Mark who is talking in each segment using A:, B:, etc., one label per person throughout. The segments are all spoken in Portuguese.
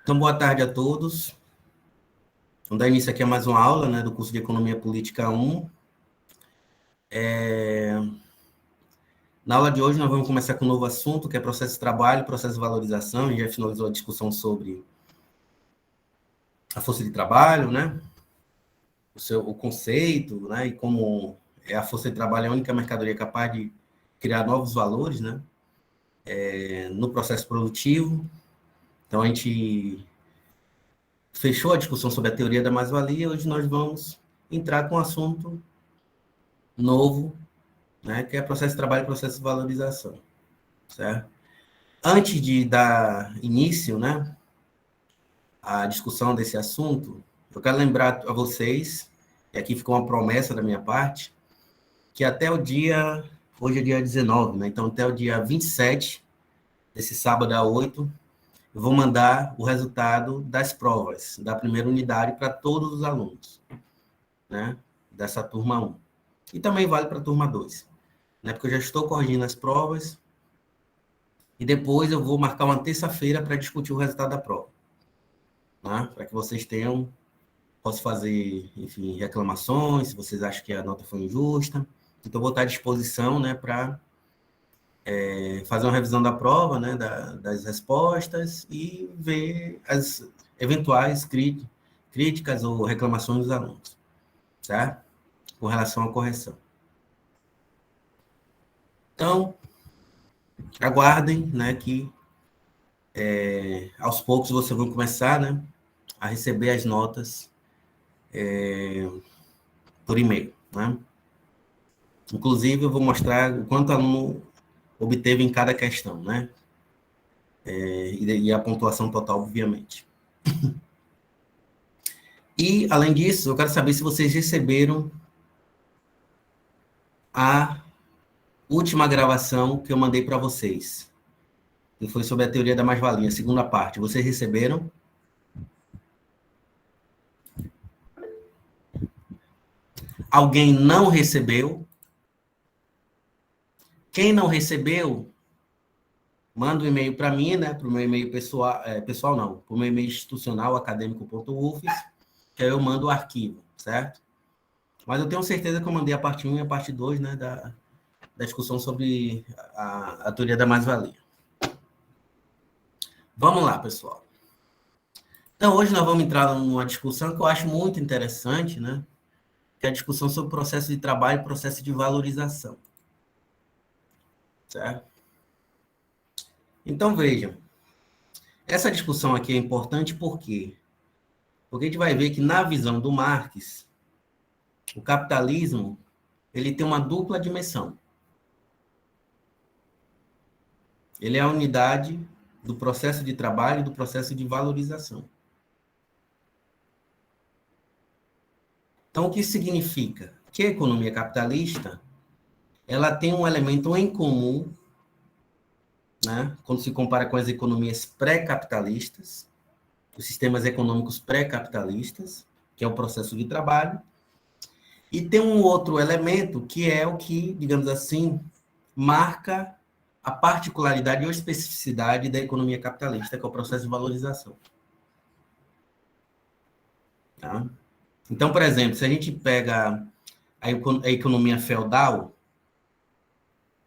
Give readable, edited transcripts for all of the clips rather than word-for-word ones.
A: Então, boa tarde a todos. Vamos dar início aqui a mais uma aula, né, do curso de Economia Política 1. Na aula de hoje, nós vamos começar com um novo assunto, que é processo de trabalho, processo de valorização. A gente já finalizou a discussão sobre a força de trabalho, né, o conceito, né, e como a força de trabalho é a única mercadoria capaz de criar novos valores, né, no processo produtivo. Então, a gente fechou a discussão sobre a teoria da mais-valia. Hoje nós vamos entrar com um assunto novo, né, que é processo de trabalho e processo de valorização, certo? Antes de dar início, né, à discussão desse assunto, eu quero lembrar a vocês, e aqui ficou uma promessa da minha parte, que até o dia, hoje é dia 19, né, então até o dia 27, desse sábado a 8, eu vou mandar o resultado das provas da primeira unidade para todos os alunos, né, dessa turma 1. E também vale para a turma 2, né, porque eu já estou corrigindo as provas, e depois eu vou marcar uma terça-feira para discutir o resultado da prova, né, para que vocês tenham, posso fazer, enfim, reclamações, se vocês acham que a nota foi injusta. Então, vou estar à disposição, né, para fazer uma revisão da prova, né, das respostas e ver as eventuais críticas ou reclamações dos alunos, certo? Com relação à correção. Então, aguardem, né, que aos poucos vocês vão começar, né, a receber as notas por e-mail, né? Inclusive, eu vou mostrar o quanto o aluno obteve em cada questão, né? E a pontuação total, obviamente. E, além disso, eu quero saber se vocês receberam a última gravação que eu mandei para vocês, que foi sobre a teoria da mais-valia, a segunda parte. Vocês receberam? Alguém não recebeu? Quem não recebeu, manda um e-mail para mim, né? Para o meu e-mail pessoal, pessoal não, para o meu e-mail institucional, acadêmico.ufes, que aí eu mando o arquivo, certo? Mas eu tenho certeza que eu mandei a parte 1 e a parte 2, né, da discussão sobre a teoria da mais-valia. Vamos lá, pessoal. Então, hoje nós vamos entrar numa discussão que eu acho muito interessante, né? Que é a discussão sobre o processo de trabalho e processo de valorização. Certo? Então, vejam. Essa discussão aqui é importante por quê? Porque a gente vai ver que, na visão do Marx, o capitalismo ele tem uma dupla dimensão. Ele é a unidade do processo de trabalho e do processo de valorização. Então, o que significa? Que a economia capitalista ela tem um elemento em comum, né, quando se compara com as economias pré-capitalistas, os sistemas econômicos pré-capitalistas, que é o processo de trabalho, e tem um outro elemento que é o que, digamos assim, marca a particularidade ou especificidade da economia capitalista, que é o processo de valorização. Tá? Então, por exemplo, se a gente pega a economia feudal,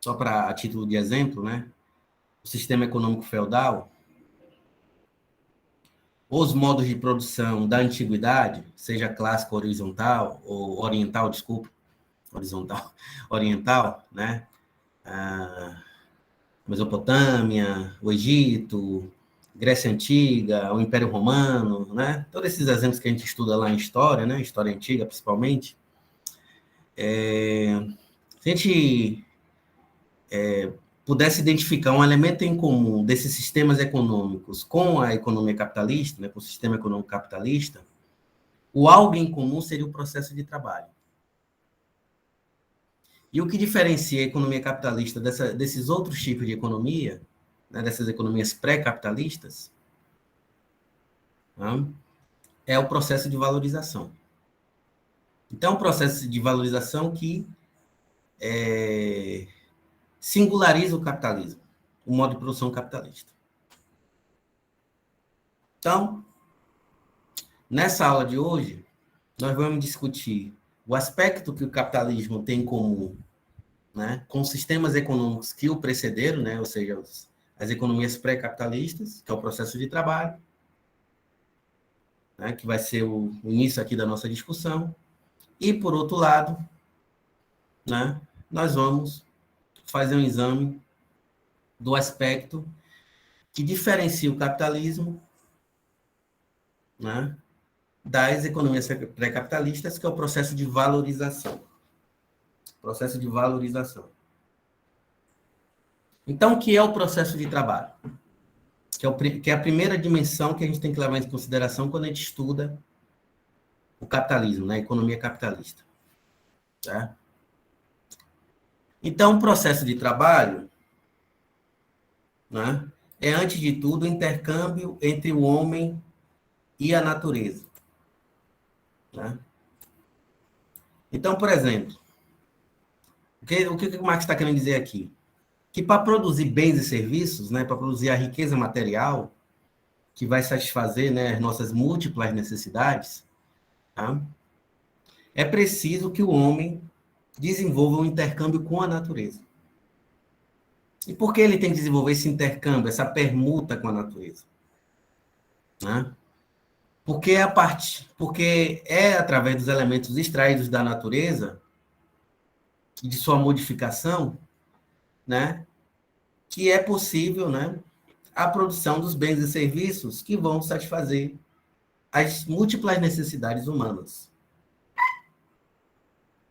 A: só para a título de exemplo, né? O sistema econômico feudal, os modos de produção da antiguidade, seja clássico horizontal, ou oriental, desculpa, horizontal, oriental, né? A Mesopotâmia, o Egito, Grécia Antiga, o Império Romano, né? Todos esses exemplos que a gente estuda lá em história, né? História antiga, principalmente. Se a gente pudesse identificar um elemento em comum desses sistemas econômicos com a economia capitalista, né, com o sistema econômico capitalista, o algo em comum seria o processo de trabalho. E o que diferencia a economia capitalista desses outros tipos de economia, né, dessas economias pré-capitalistas, né, é o processo de valorização. Então, é um processo de valorização que singulariza o capitalismo, o modo de produção capitalista. Então, nessa aula de hoje, nós vamos discutir o aspecto que o capitalismo tem em comum, né, com sistemas econômicos que o precederam, né, ou seja, as economias pré-capitalistas, que é o processo de trabalho, né, que vai ser o início aqui da nossa discussão. E, por outro lado, né, nós vamos fazer um exame do aspecto que diferencia o capitalismo, né, das economias pré-capitalistas, que é o processo de valorização. Processo de valorização. Então, o que é o processo de trabalho? Que é a primeira dimensão que a gente tem que levar em consideração quando a gente estuda o capitalismo, né, a economia capitalista. Tá? Então, o processo de trabalho, né, é, antes de tudo, o intercâmbio entre o homem e a natureza. Né? Então, por exemplo, o que o Marx está querendo dizer aqui? Que para produzir bens e serviços, né, para produzir a riqueza material, que vai satisfazer, né, as nossas múltiplas necessidades, tá? É preciso que o homem desenvolva um intercâmbio com a natureza. E por que ele tem que desenvolver esse intercâmbio, essa permuta com a natureza? Né? Porque é através dos elementos extraídos da natureza e de sua modificação, né, que é possível, né, a produção dos bens e serviços que vão satisfazer as múltiplas necessidades humanas.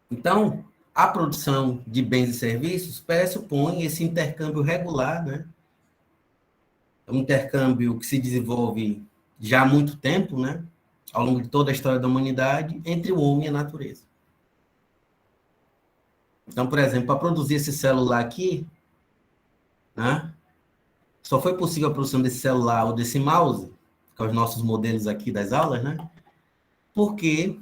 A: Então, a produção de bens e serviços pressupõe esse intercâmbio regular, né? Um intercâmbio que se desenvolve já há muito tempo, né? Ao longo de toda a história da humanidade, entre o homem e a natureza. Então, por exemplo, para produzir esse celular aqui, né? Só foi possível a produção desse celular ou desse mouse, que é os nossos modelos aqui das aulas, né? Porque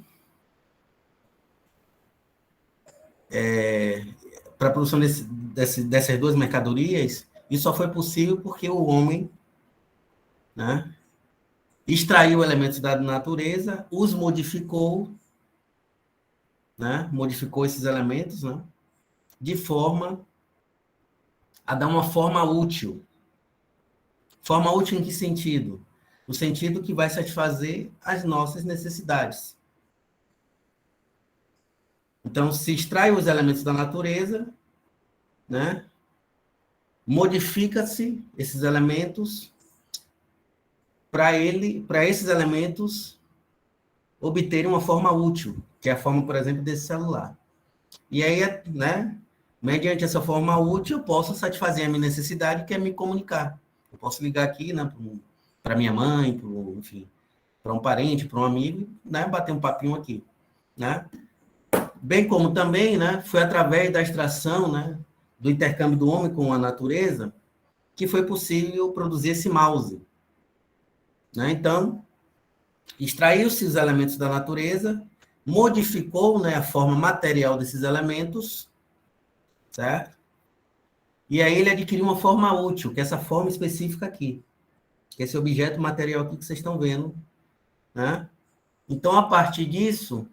A: para a produção dessas duas mercadorias, isso só foi possível porque o homem, né, extraiu elementos da natureza, os modificou, né, modificou esses elementos, né, de forma a dar uma forma útil. Forma útil em que sentido? No sentido que vai satisfazer as nossas necessidades. Então, se extrai os elementos da natureza, né, modifica-se esses elementos para esses elementos obterem uma forma útil, que é a forma, por exemplo, desse celular. E aí, né, mediante essa forma útil, eu posso satisfazer a minha necessidade, que é me comunicar. Eu posso ligar aqui, né, para minha mãe, enfim, para um parente, para um amigo, né, bater um papinho aqui, né? Bem como também, né, foi através da extração, né, do intercâmbio do homem com a natureza que foi possível produzir esse mouse, né? Então, extraiu-se os elementos da natureza, modificou, né, a forma material desses elementos, certo? E aí ele adquiriu uma forma útil, que é essa forma específica aqui, que é esse objeto material aqui que vocês estão vendo, né? Então, a partir disso,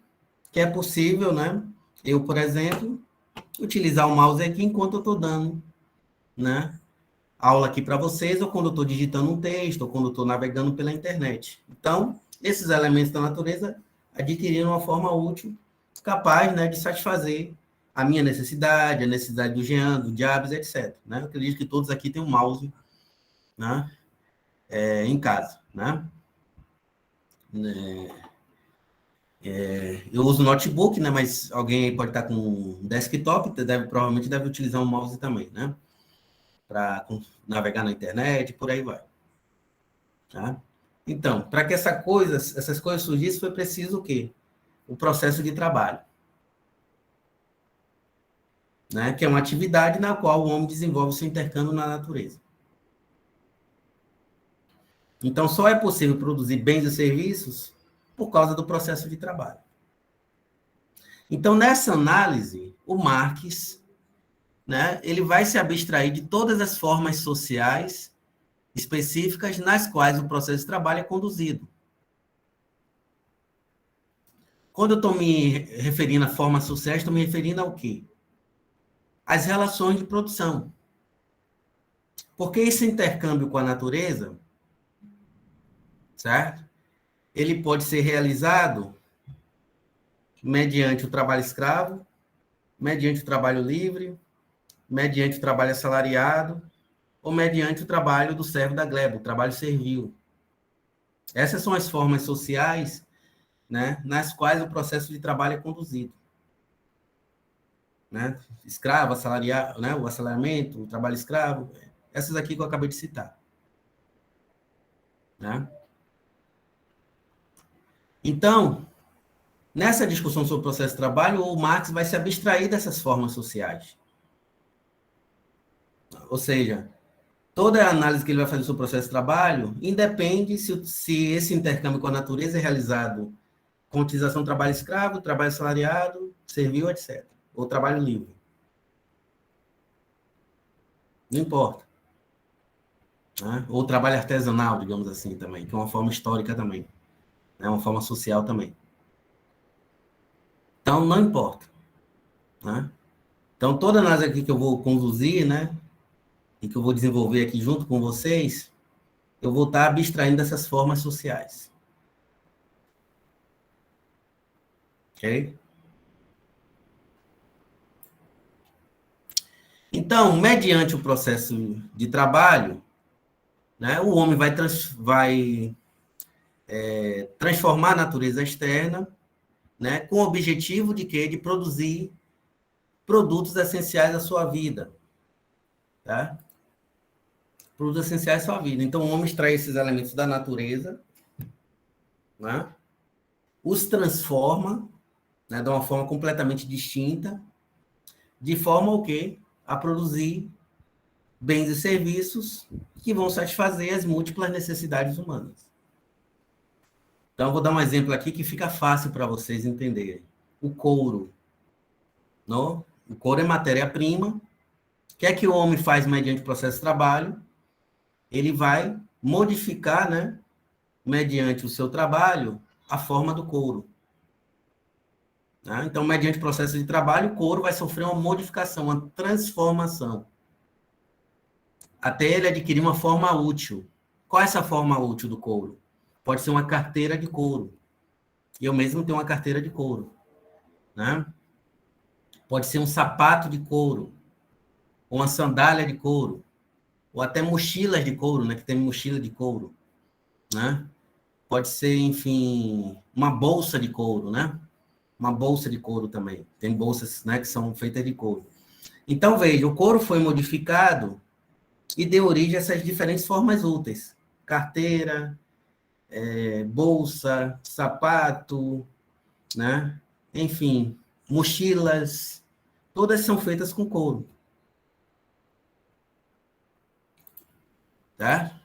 A: que é possível, né, eu, por exemplo, utilizar o mouse aqui enquanto eu estou dando, né, aula aqui para vocês, ou quando eu estou digitando um texto, ou quando eu estou navegando pela internet. Então, esses elementos da natureza adquiriram uma forma útil, capaz, né, de satisfazer a minha necessidade, a necessidade do Jean, do Jabs, etc. Né? Eu acredito que todos aqui têm um mouse, né, em casa. Né? Eu uso notebook, né, mas alguém aí pode estar com um desktop, provavelmente deve utilizar um mouse também, né? Para navegar na internet, por aí vai. Tá? Então, para que essas coisas surgissem, foi preciso o quê? O processo de trabalho. Né? Que é uma atividade na qual o homem desenvolve seu intercâmbio na natureza. Então, só é possível produzir bens e serviços por causa do processo de trabalho. Então, nessa análise, o Marx, né, ele vai se abstrair de todas as formas sociais específicas nas quais o processo de trabalho é conduzido. Quando eu estou me referindo à forma social, estou me referindo ao quê? Às relações de produção. Porque esse intercâmbio com a natureza, certo? Ele pode ser realizado mediante o trabalho escravo, mediante o trabalho livre, mediante o trabalho assalariado, ou mediante o trabalho do servo da gleba, o trabalho servil. Essas são as formas sociais, né, nas quais o processo de trabalho é conduzido. Né? Escravo, assalariado, né, o assalariamento, o trabalho escravo, essas aqui que eu acabei de citar. Né? Então, nessa discussão sobre o processo de trabalho, o Marx vai se abstrair dessas formas sociais. Ou seja, toda a análise que ele vai fazer sobre o processo de trabalho independe se esse intercâmbio com a natureza é realizado com utilização do trabalho escravo, trabalho assalariado, servil, etc. Ou trabalho livre. Não importa. Né? Ou trabalho artesanal, digamos assim, também, que é uma forma histórica também. É uma forma social também. Então, não importa. Né? Então, toda análise aqui que eu vou conduzir, né, e que eu vou desenvolver aqui junto com vocês, eu vou estar abstraindo dessas formas sociais. Ok? Então, mediante o processo de trabalho, né, o homem vai transformar a natureza externa, né, com o objetivo de quê? De produzir produtos essenciais à sua vida. Tá? Produtos essenciais à sua vida. Então, o homem extrai esses elementos da natureza, né, os transforma, né, de uma forma completamente distinta, de forma o quê? A produzir bens e serviços que vão satisfazer as múltiplas necessidades humanas. Então, eu vou dar um exemplo aqui que fica fácil para vocês entenderem. O couro. Não? O couro é matéria-prima. O que é que o homem faz mediante o processo de trabalho? Ele vai modificar, né, mediante o seu trabalho, a forma do couro. Né? Então, mediante o processo de trabalho, o couro vai sofrer uma modificação, uma transformação, até ele adquirir uma forma útil. Qual é essa forma útil do couro? Pode ser uma carteira de couro. Eu mesmo tenho uma carteira de couro. Né? Pode ser um sapato de couro, ou uma sandália de couro, ou até mochilas de couro, né? Que tem mochila de couro. Né? Pode ser, enfim, uma bolsa de couro, né? Uma bolsa de couro também. Tem bolsas, né, que são feitas de couro. Então, veja, o couro foi modificado e deu origem a essas diferentes formas úteis. Carteira, bolsa, sapato, né? Enfim, mochilas, todas são feitas com couro. Tá?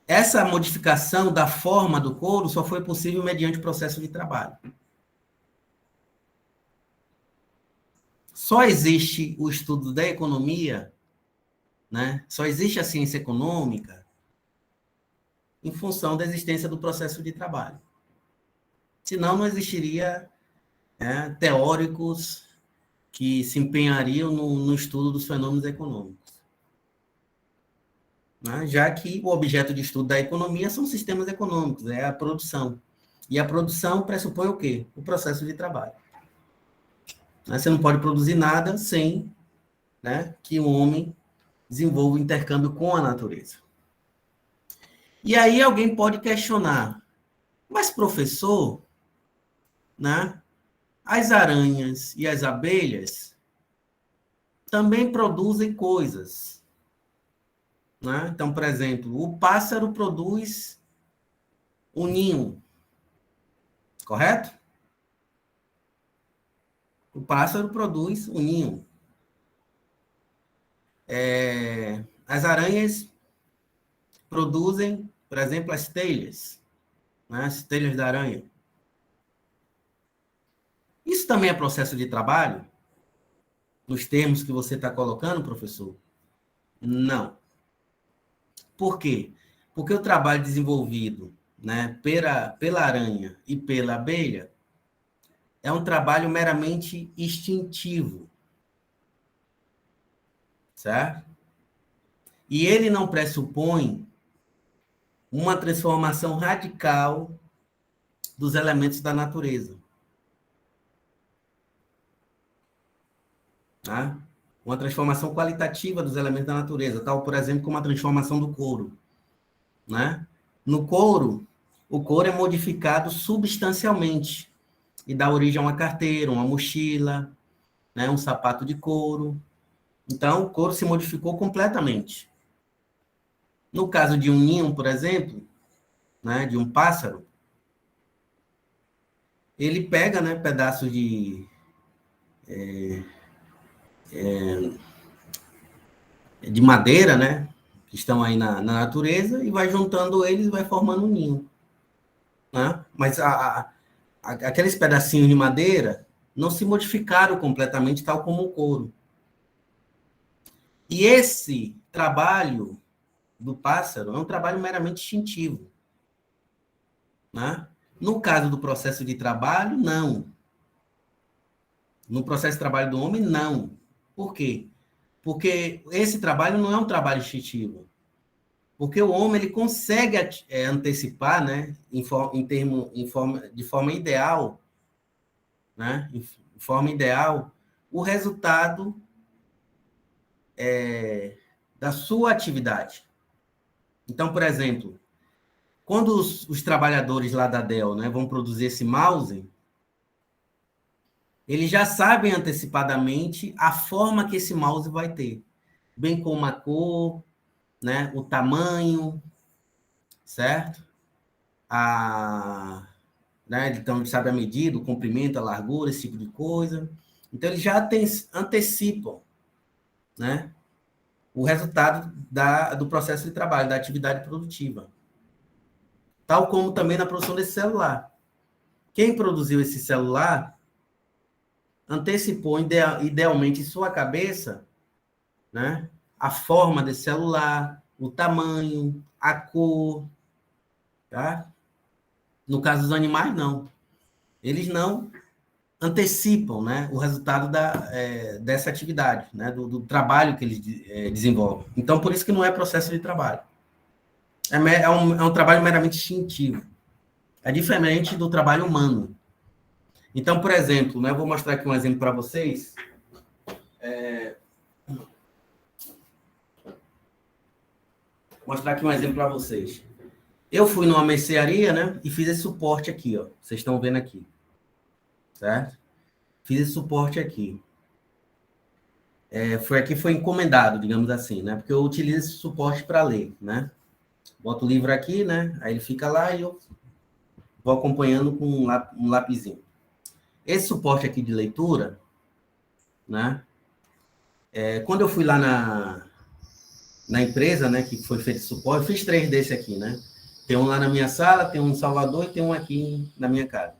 A: Essa modificação da forma do couro só foi possível mediante o processo de trabalho. Só existe o estudo da economia, né? Só existe a ciência econômica em função da existência do processo de trabalho. Senão, não existiria, né, teóricos que se empenhariam no estudo dos fenômenos econômicos. Né? Já que o objeto de estudo da economia são sistemas econômicos, é a produção. E a produção pressupõe o quê? O processo de trabalho. Né? Você não pode produzir nada sem, né, que o homem desenvolva o intercâmbio com a natureza. E aí alguém pode questionar, mas professor, né, as aranhas e as abelhas também produzem coisas. Né? Então, por exemplo, o pássaro produz um ninho, correto? O pássaro produz um ninho. As aranhas produzem, por exemplo, as telhas, né? As telhas da aranha. Isso também é processo de trabalho? Nos termos que você está colocando, professor? Não. Por quê? Porque o trabalho desenvolvido, né, pela aranha e pela abelha é um trabalho meramente instintivo, certo? E ele não pressupõe uma transformação radical dos elementos da natureza, tá? Uma transformação qualitativa dos elementos da natureza, tal, por exemplo, como a transformação do couro, né? No couro, o couro é modificado substancialmente e dá origem a uma carteira, uma mochila, né? Um sapato de couro. Então, o couro se modificou completamente. No caso de um ninho, por exemplo, né, de um pássaro, ele pega, né, pedaços de madeira, né, que estão aí na natureza, e vai juntando eles e vai formando um ninho. Né? Mas aqueles pedacinhos de madeira não se modificaram completamente, tal como o couro. E esse trabalho do pássaro é um trabalho meramente instintivo. Né? No caso do processo de trabalho, não. No processo de trabalho do homem, não. Por quê? Porque esse trabalho não é um trabalho instintivo. Porque o homem ele consegue antecipar, né, de forma ideal, né, de forma ideal, o resultado da sua atividade. Então, por exemplo, quando os trabalhadores lá da Dell, né, vão produzir esse mouse, eles já sabem antecipadamente a forma que esse mouse vai ter, bem como a cor, né, o tamanho, certo? Né, então, ele sabe a medida, o comprimento, a largura, esse tipo de coisa. Então, eles já antecipam, né, o resultado do processo de trabalho, da atividade produtiva. Tal como também na produção desse celular. Quem produziu esse celular antecipou idealmente em sua cabeça, né, a forma desse celular, o tamanho, a cor, tá? No caso dos animais, não. Eles não antecipam, né, o resultado dessa atividade, né, do trabalho que eles desenvolvem. Então, por isso que não é processo de trabalho. É um trabalho meramente instintivo. É diferente do trabalho humano. Então, por exemplo, né, eu vou mostrar aqui um exemplo para vocês. Mostrar aqui um exemplo para vocês. Eu fui numa mercearia, né, e fiz esse suporte aqui, ó. Vocês estão vendo aqui, certo? Fiz esse suporte aqui. Foi encomendado, digamos assim, né? Porque eu utilizo esse suporte para ler, né? Boto o livro aqui, né? Aí ele fica lá e eu vou acompanhando com um lapisinho. Esse suporte aqui de leitura, né? Quando eu fui lá na empresa, né, que foi feito esse suporte, eu fiz 3 desse aqui, né? Tem um lá na minha sala, tem um em Salvador e tem um aqui na minha casa.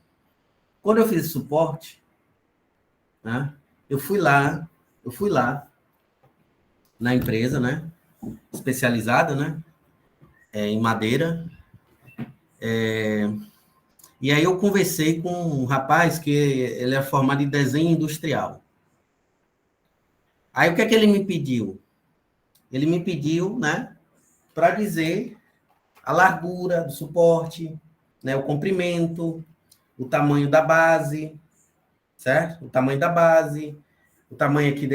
A: Quando eu fiz esse suporte, né? Eu fui lá na empresa, né? Especializada, né? Em madeira. E aí eu conversei com um rapaz que ele é formado em desenho industrial. Aí o que é que ele me pediu? Ele me pediu, né, para dizer a largura do suporte, né, o comprimento, o tamanho da base, certo? O tamanho da base, o tamanho aqui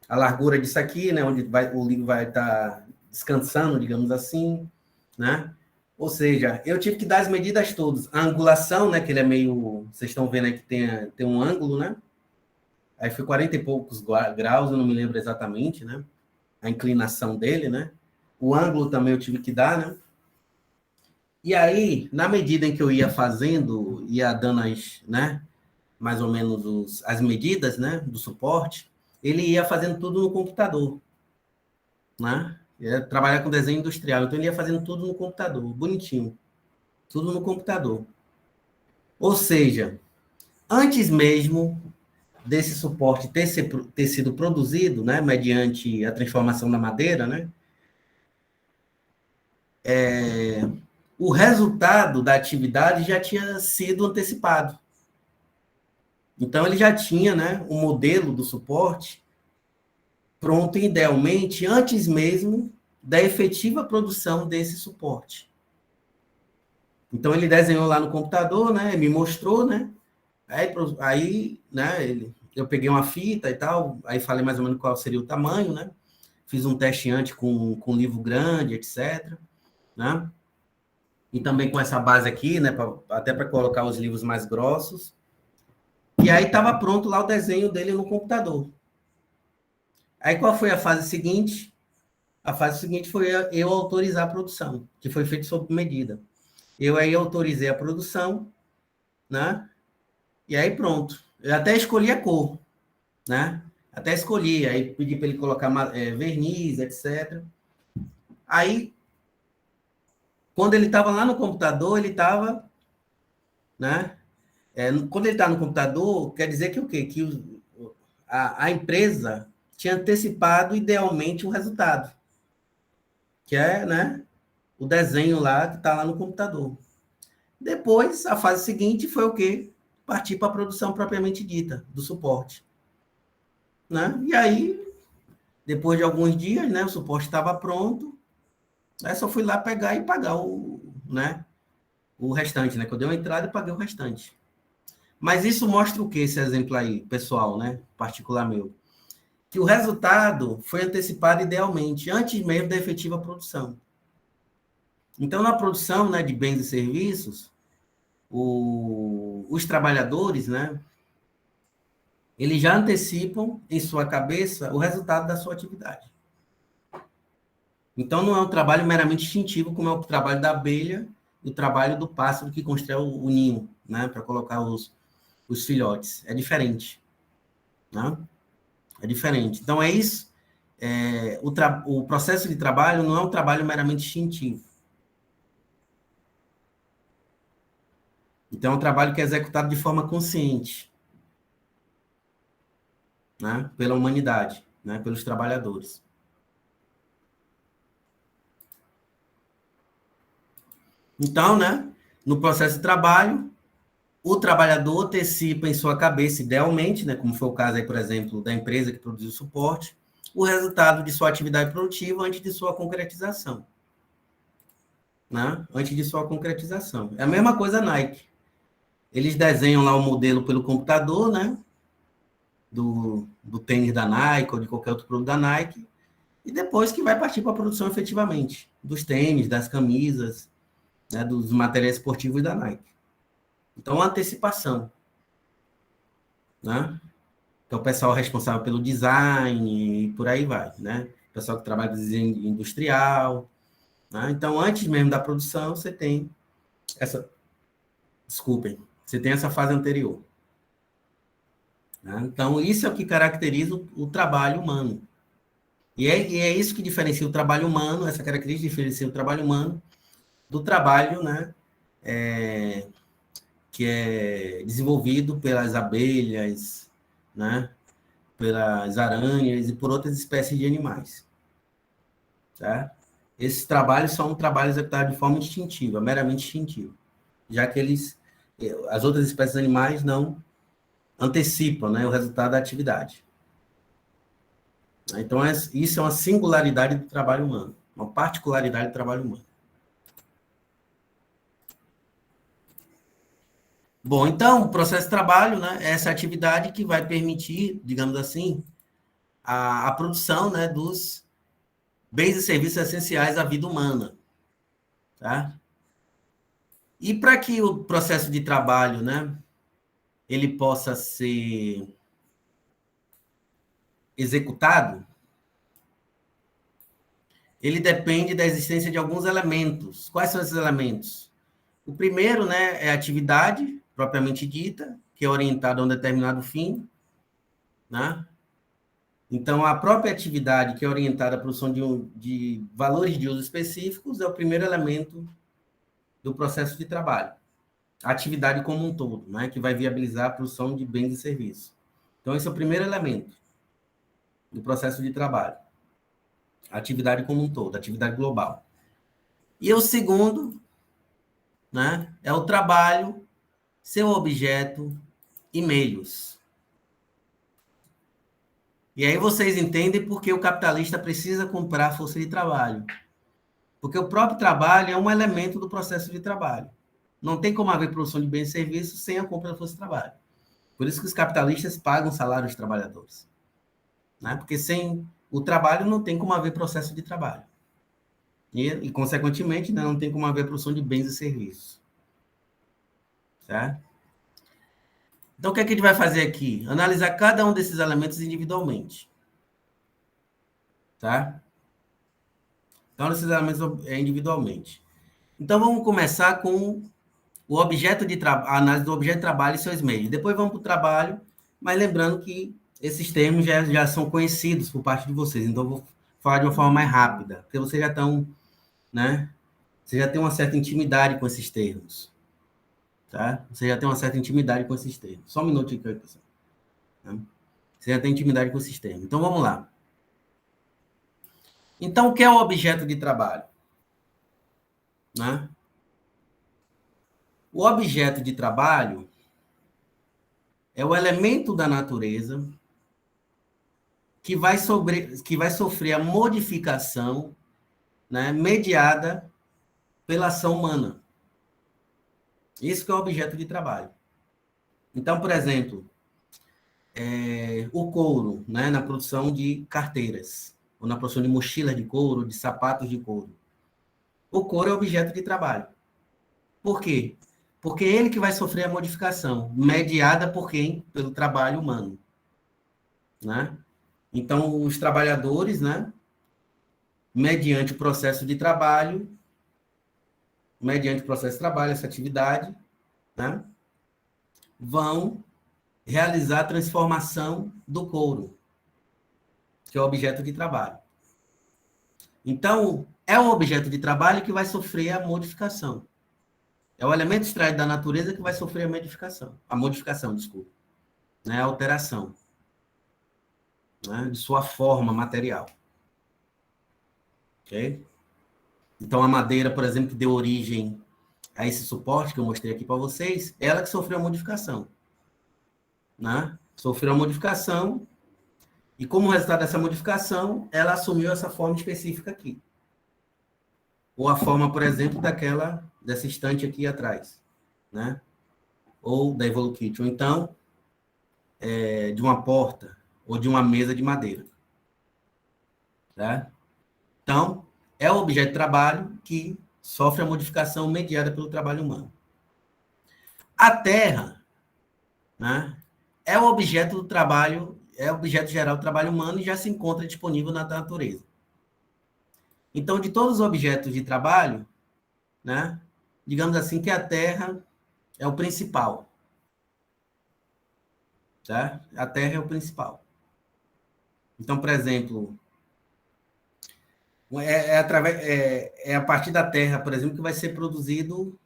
A: a largura disso aqui, né, onde o livro vai estar descansando, digamos assim, né? Ou seja, eu tive que dar as medidas todas. A angulação, né, que ele é meio... Vocês estão vendo aí que tem um ângulo, né? Aí foi 40 e poucos graus, eu não me lembro exatamente, né? A inclinação dele, né? O ângulo também eu tive que dar, né? E aí, na medida em que eu ia fazendo, ia dando né, mais ou menos as medidas, né, do suporte, ele ia fazendo tudo no computador, né? Ia trabalhar com desenho industrial, então ele ia fazendo tudo no computador, bonitinho, tudo no computador. Ou seja, antes mesmo desse suporte ter sido produzido, né, mediante a transformação da madeira, né, o resultado da atividade já tinha sido antecipado. Então, ele já tinha, né, o modelo do suporte pronto, idealmente, antes mesmo da efetiva produção desse suporte. Então, ele desenhou lá no computador, né, me mostrou, né, aí né, eu peguei uma fita e tal, aí falei mais ou menos qual seria o tamanho, né, fiz um teste antes com livro grande, etc., né, e também com essa base aqui, né, até para colocar os livros mais grossos. E aí estava pronto lá o desenho dele no computador. Aí qual foi a fase seguinte? A fase seguinte foi eu autorizar a produção, que foi feito sob medida. Eu aí autorizei a produção, né? E aí pronto. Eu até escolhi a cor, né? Até escolhi, aí pedi para ele colocar verniz, etc. Aí, quando ele estava lá no computador, ele estava, né? Quando ele está no computador, quer dizer que o quê? Que a empresa tinha antecipado idealmente o resultado, que é, né, o desenho lá que está lá no computador. Depois, a fase seguinte foi o quê? Partir para a produção propriamente dita, do suporte. Né? E aí, depois de alguns dias, né, o suporte estava pronto, aí só fui lá pegar e pagar né, o restante, né? Que eu dei uma entrada e paguei o restante. Mas isso mostra o que, esse exemplo aí, pessoal, né? Particular meu. Que o resultado foi antecipado idealmente, antes mesmo da efetiva produção. Então, na produção, né, de bens e serviços, os trabalhadores, né, eles já antecipam em sua cabeça o resultado da sua atividade. Então, não é um trabalho meramente instintivo, como é o trabalho da abelha e o trabalho do pássaro que constrói o ninho, né, para colocar os filhotes. É diferente. Né? É diferente. Então, é isso. O processo de trabalho não é um trabalho meramente instintivo. Então, é um trabalho que é executado de forma consciente, né, pela humanidade, né, pelos trabalhadores. Então, né, no processo de trabalho, o trabalhador antecipa em sua cabeça, idealmente, né, como foi o caso aí, por exemplo, da empresa que produziu suporte, o resultado de sua atividade produtiva antes de sua concretização. Né? Antes de sua concretização. É a mesma coisa a Nike. Eles desenham lá o modelo pelo computador, né? Do tênis da Nike ou de qualquer outro produto da Nike, e depois que vai partir para a produção efetivamente, dos tênis, das camisas, né, dos materiais esportivos da Nike. Então, antecipação. Né? Então, o pessoal responsável pelo design e por aí vai, né? O pessoal que trabalha com design industrial. Né? Então, antes mesmo da produção, você tem essa... Desculpem. Você tem essa fase anterior. Né? Então, isso é o que caracteriza o trabalho humano. E é isso que diferencia o trabalho humano, essa característica diferencia o trabalho humano do trabalho, né, que é desenvolvido pelas abelhas, né, pelas aranhas e por outras espécies de animais. Tá? Esses trabalhos são trabalhos executados de forma instintiva, meramente instintiva, já que as outras espécies de animais não antecipam, né, o resultado da atividade. Então, isso é uma singularidade do trabalho humano, uma particularidade do trabalho humano. Bom, então, o processo de trabalho, né, é essa atividade que vai permitir, digamos assim, a produção, né, dos bens e serviços essenciais à vida humana. Tá? E para que o processo de trabalho, né, ele possa ser executado, ele depende da existência de alguns elementos. Quais são esses elementos? O primeiro, né, é a atividade propriamente dita, que é orientada a um determinado fim, né? Então, a própria atividade que é orientada à produção de valores de uso específicos é o primeiro elemento do processo de trabalho. A atividade como um todo, né, que vai viabilizar a produção de bens e serviços. Então, esse é o primeiro elemento do processo de trabalho. A atividade como um todo, a atividade global. E o segundo, né, é o trabalho, seu objeto e meios. E aí vocês entendem por que o capitalista precisa comprar força de trabalho. Porque o próprio trabalho é um elemento do processo de trabalho. Não tem como haver produção de bens e serviços sem a compra da força de trabalho. Por isso que os capitalistas pagam salário aos trabalhadores. Né? Porque sem o trabalho não tem como haver processo de trabalho. E consequentemente, né, não tem como haver produção de bens e serviços. Certo? Então, o que é que a gente vai fazer aqui? Analisar cada um desses elementos individualmente. Tá? Então, esses elementos individualmente. Então, vamos começar com o objeto de a análise do objeto de trabalho e seus meios. Depois vamos para o trabalho, mas lembrando que esses termos já são conhecidos por parte de vocês. Então, eu vou falar de uma forma mais rápida, porque vocês já estão, né? Você já tem uma certa intimidade com esses termos. Tá? Você já tem uma certa intimidade com esses termos. Só um minutinho, pessoal. Tá? Você já tem intimidade com esses termos. Então, vamos lá. Então, o que é o objeto de trabalho? Né? O objeto de trabalho é o elemento da natureza que vai sofrer a modificação, né, mediada pela ação humana. Isso que é o objeto de trabalho. Então, por exemplo, o couro, né, na produção de carteiras, ou na produção de mochilas de couro, de sapatos de couro. O couro é objeto de trabalho. Por quê? Porque é ele que vai sofrer a modificação, mediada por quem? Pelo trabalho humano. Né? Então, os trabalhadores, né, mediante o processo de trabalho, essa atividade, né, vão realizar a transformação do couro, que é o objeto de trabalho. Então, é um objeto de trabalho que vai sofrer a modificação. É o elemento extraído da natureza que vai sofrer a modificação, desculpa, né, a alteração, né, de sua forma material. Ok? Então, a madeira, por exemplo, que deu origem a esse suporte que eu mostrei aqui para vocês, ela que sofreu a modificação. Né? Sofreu a modificação e, como resultado dessa modificação, ela assumiu essa forma específica aqui. Ou a forma, por exemplo, dessa estante aqui atrás. Né? Ou da Evolukit. Ou então, de uma porta ou de uma mesa de madeira. Tá? Então, é o objeto de trabalho que sofre a modificação mediada pelo trabalho humano. A Terra, né, é o objeto do trabalho, é o objeto geral do trabalho humano e já se encontra disponível na natureza. Então, de todos os objetos de trabalho, né, digamos assim que a Terra é o principal. Tá? A Terra é o principal. Então, por exemplo, é a partir da Terra, por exemplo, que vai ser produzido,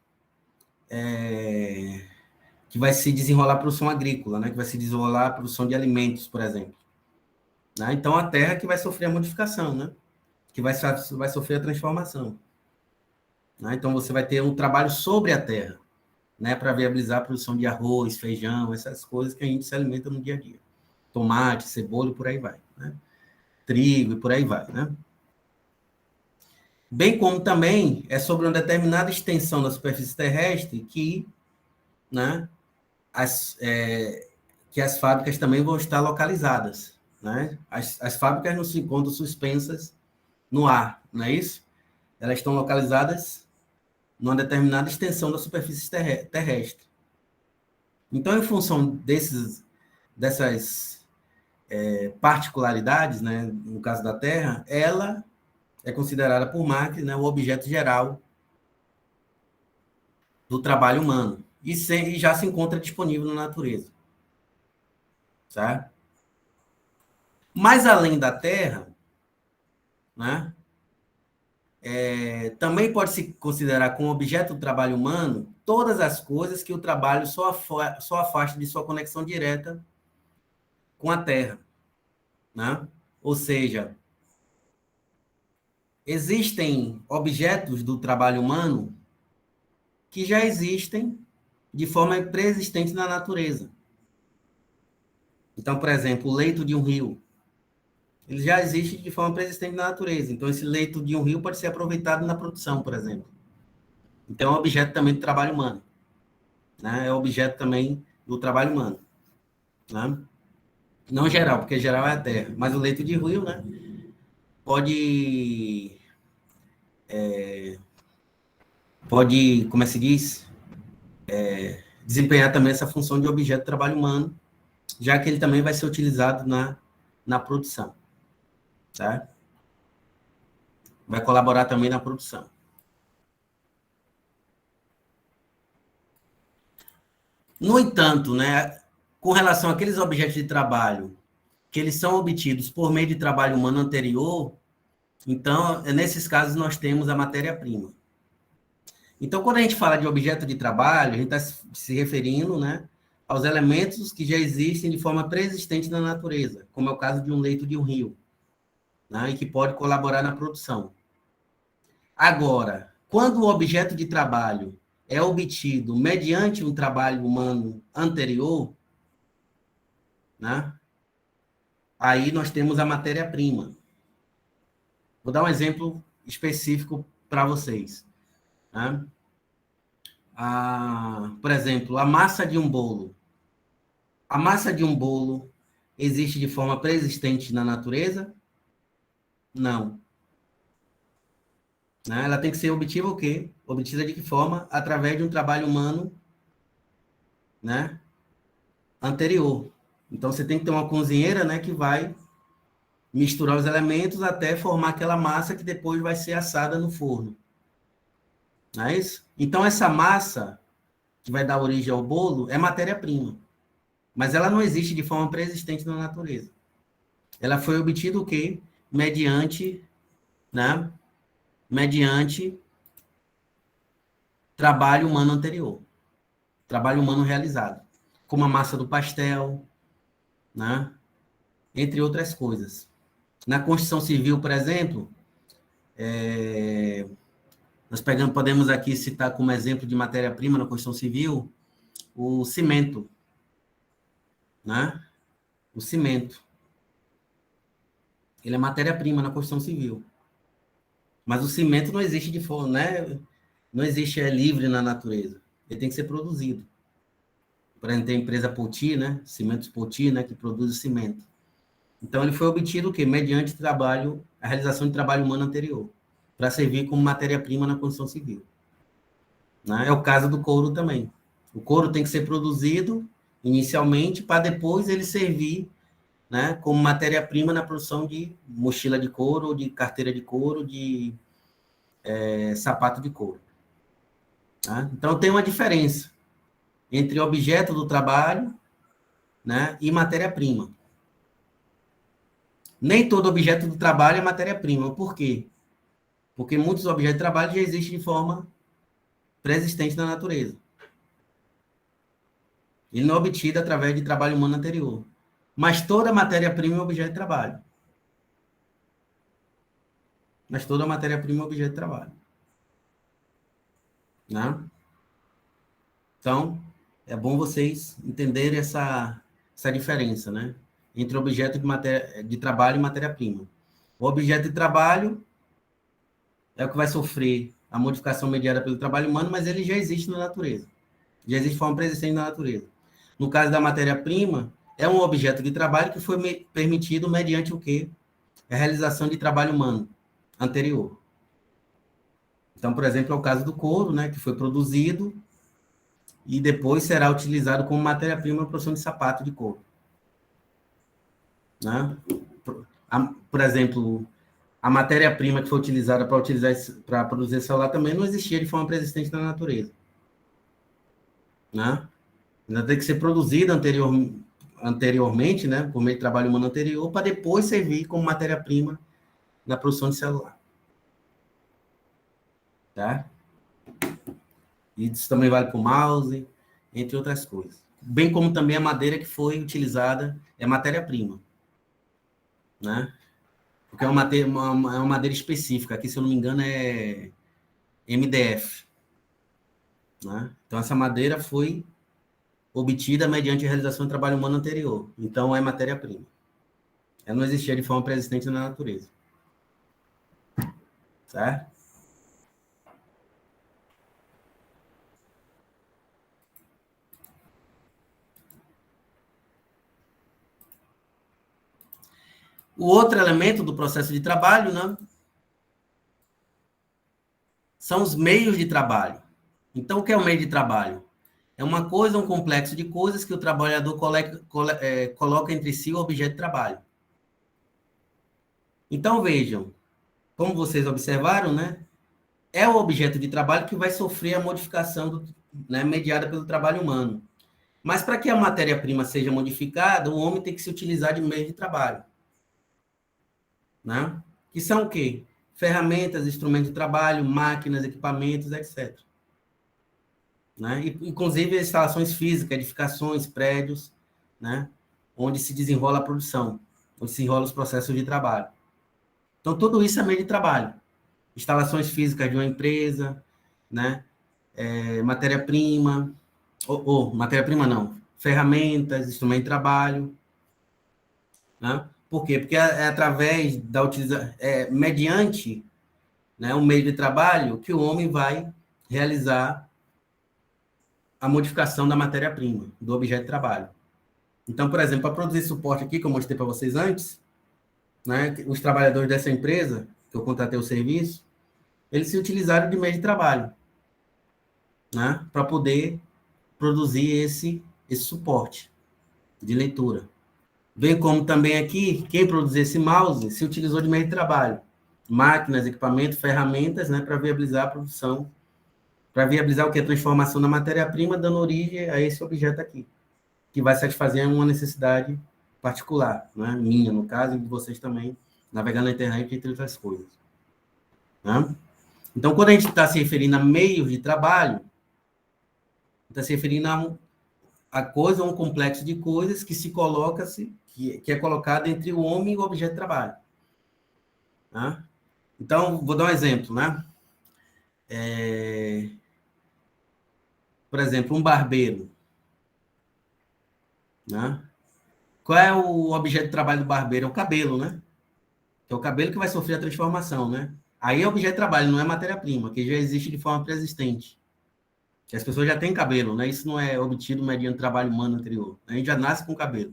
A: que vai se desenrolar a produção agrícola, né? Que vai se desenrolar a produção de alimentos, por exemplo. Né? Então, a Terra que vai sofrer a modificação, né? Que vai sofrer a transformação. Né? Então, você vai ter um trabalho sobre a Terra, né? Para viabilizar a produção de arroz, feijão, essas coisas que a gente se alimenta no dia a dia. Tomate, cebola e por aí vai. Né? Trigo e por aí vai, né? Bem como também é sobre uma determinada extensão da superfície terrestre que, né, que as fábricas também vão estar localizadas. Né? As fábricas não se encontram suspensas no ar, não é isso? Elas estão localizadas numa determinada extensão da superfície terrestre. Então, em função dessas particularidades, né, no caso da Terra, ela é considerada por Marx, né, o objeto geral do trabalho humano e já se encontra disponível na natureza. Certo? Mas além da Terra, né, também pode se considerar como objeto do trabalho humano todas as coisas que o trabalho só afasta de sua conexão direta com a Terra. Né? Ou seja, existem objetos do trabalho humano que já existem de forma pré-existente na natureza. Então, por exemplo, o leito de um rio, ele já existe de forma pré-existente na natureza. Então, esse leito de um rio pode ser aproveitado na produção, por exemplo. Então, é um objeto também do trabalho humano. Né? É objeto também do trabalho humano. Né? Não geral, porque geral é a terra. Mas o leito de rio, né? Pode, como é que se diz? Desempenhar também essa função de objeto de trabalho humano, já que ele também vai ser utilizado na produção. Tá? Vai colaborar também na produção. No entanto, né, com relação àqueles objetos de trabalho que eles são obtidos por meio de trabalho humano anterior, então, nesses casos, nós temos a matéria-prima. Então, quando a gente fala de objeto de trabalho, a gente está se referindo, né, aos elementos que já existem de forma pré-existente na natureza, como é o caso de um leito de um rio, né, e que pode colaborar na produção. Agora, quando o objeto de trabalho é obtido mediante um trabalho humano anterior, né, aí nós temos a matéria-prima. Vou dar um exemplo específico para vocês. Né? Por exemplo, a massa de um bolo. A massa de um bolo existe de forma pré-existente na natureza? Não. Né? Ela tem que ser obtida o quê? Obtida de que forma? Através de um trabalho humano, né, anterior. Então, você tem que ter uma cozinheira, né, que vai misturar os elementos até formar aquela massa que depois vai ser assada no forno. Não é isso? Então, essa massa que vai dar origem ao bolo é matéria-prima. Mas ela não existe de forma pré-existente na natureza. Ela foi obtida o quê? Mediante, né? Mediante trabalho humano anterior. Trabalho humano realizado. Como a massa do pastel, né? Entre outras coisas. Na Constituição Civil, por exemplo, nós podemos aqui citar como exemplo de matéria-prima na Constituição Civil o cimento, né? O cimento. Ele é matéria-prima na Constituição Civil. Mas o cimento não existe de forma, né? Não existe livre na natureza. Ele tem que ser produzido. Por exemplo, tem a empresa Poti, né? Cimentos Poti, né? Que produz o cimento. Então, ele foi obtido o quê? Mediante trabalho, a realização de trabalho humano anterior, para servir como matéria-prima na construção civil. Né? É o caso do couro também. O couro tem que ser produzido inicialmente para depois ele servir, né, como matéria-prima na produção de mochila de couro, de carteira de couro, de sapato de couro. Tá? Então, tem uma diferença entre objeto do trabalho, né, e matéria-prima. Nem todo objeto do trabalho é matéria-prima. Por quê? Porque muitos objetos de trabalho já existem de forma pré-existente na natureza. Ele não é obtido através de trabalho humano anterior. Mas toda matéria-prima é objeto de trabalho. Mas toda matéria-prima é objeto de trabalho. Né? Então, é bom vocês entenderem essa diferença, né? Entre objeto de trabalho e matéria-prima. O objeto de trabalho é o que vai sofrer a modificação mediada pelo trabalho humano, mas ele já existe na natureza. Já existe de forma pré-existente na natureza. No caso da matéria-prima, é um objeto de trabalho que foi permitido mediante o quê? A realização de trabalho humano anterior. Então, por exemplo, é o caso do couro, né, que foi produzido e depois será utilizado como matéria-prima na produção de sapato de couro. Né? Por exemplo, a matéria-prima que foi utilizada para produzir celular também não existia de forma pré-existente na natureza. Né? Ainda tem que ser produzida anteriormente, né, por meio de trabalho humano anterior, para depois servir como matéria-prima na produção de celular. Tá? E isso também vale para o mouse, entre outras coisas. Bem como também a madeira que foi utilizada é matéria-prima. Né? porque é uma madeira específica. Aqui, se eu não me engano, é MDF. Né? Então, essa madeira foi obtida mediante a realização de trabalho humano anterior. Então, é matéria-prima. Ela não existia de forma pré-existente na natureza. Certo? O outro elemento do processo de trabalho, né, são os meios de trabalho. Então, o que é o meio de trabalho? É uma coisa, um complexo de coisas que o trabalhador coloca entre si o objeto de trabalho. Então, vejam, como vocês observaram, né, é o objeto de trabalho que vai sofrer a modificação né, mediada pelo trabalho humano. Mas para que a matéria-prima seja modificada, o homem tem que se utilizar de meios de trabalho. Né? Que são o quê? Ferramentas, instrumentos de trabalho, máquinas, equipamentos, etc. Né? E, inclusive, instalações físicas, edificações, prédios, né? Onde se desenrola a produção, onde se enrola os processos de trabalho. Então, tudo isso é meio de trabalho. Instalações físicas de uma empresa, né? Matéria-prima, matéria-prima não, ferramentas, instrumento de trabalho. Né? Por quê? Porque é através da utilização, mediante, né, um meio de trabalho que o homem vai realizar a modificação da matéria-prima, do objeto de trabalho. Então, por exemplo, para produzir suporte aqui, que eu mostrei para vocês antes, né, os trabalhadores dessa empresa, que eu contratei o serviço, eles se utilizaram de meio de trabalho, né, para poder produzir esse suporte de leitura. Bem como também aqui, quem produziu esse mouse se utilizou de meio de trabalho, máquinas, equipamentos, ferramentas, né, para viabilizar a produção, para viabilizar o que? A transformação da matéria-prima, dando origem a esse objeto aqui, que vai satisfazer uma necessidade particular, né, minha, no caso, e de vocês também, navegar na internet, entre outras coisas. Né? Então, quando a gente está se referindo a meios de trabalho, está se referindo a coisa, a um complexo de coisas que se coloca, que é colocado entre o homem e o objeto de trabalho. Né? Então, vou dar um exemplo, né? Por exemplo, um barbeiro. Né? Qual é o objeto de trabalho do barbeiro? É o cabelo, né? É o cabelo que vai sofrer a transformação, né? Aí é objeto de trabalho, não é matéria-prima, que já existe de forma pré-existente. Que as pessoas já têm cabelo, né? Isso não é obtido mediante trabalho humano anterior. A gente já nasce com cabelo,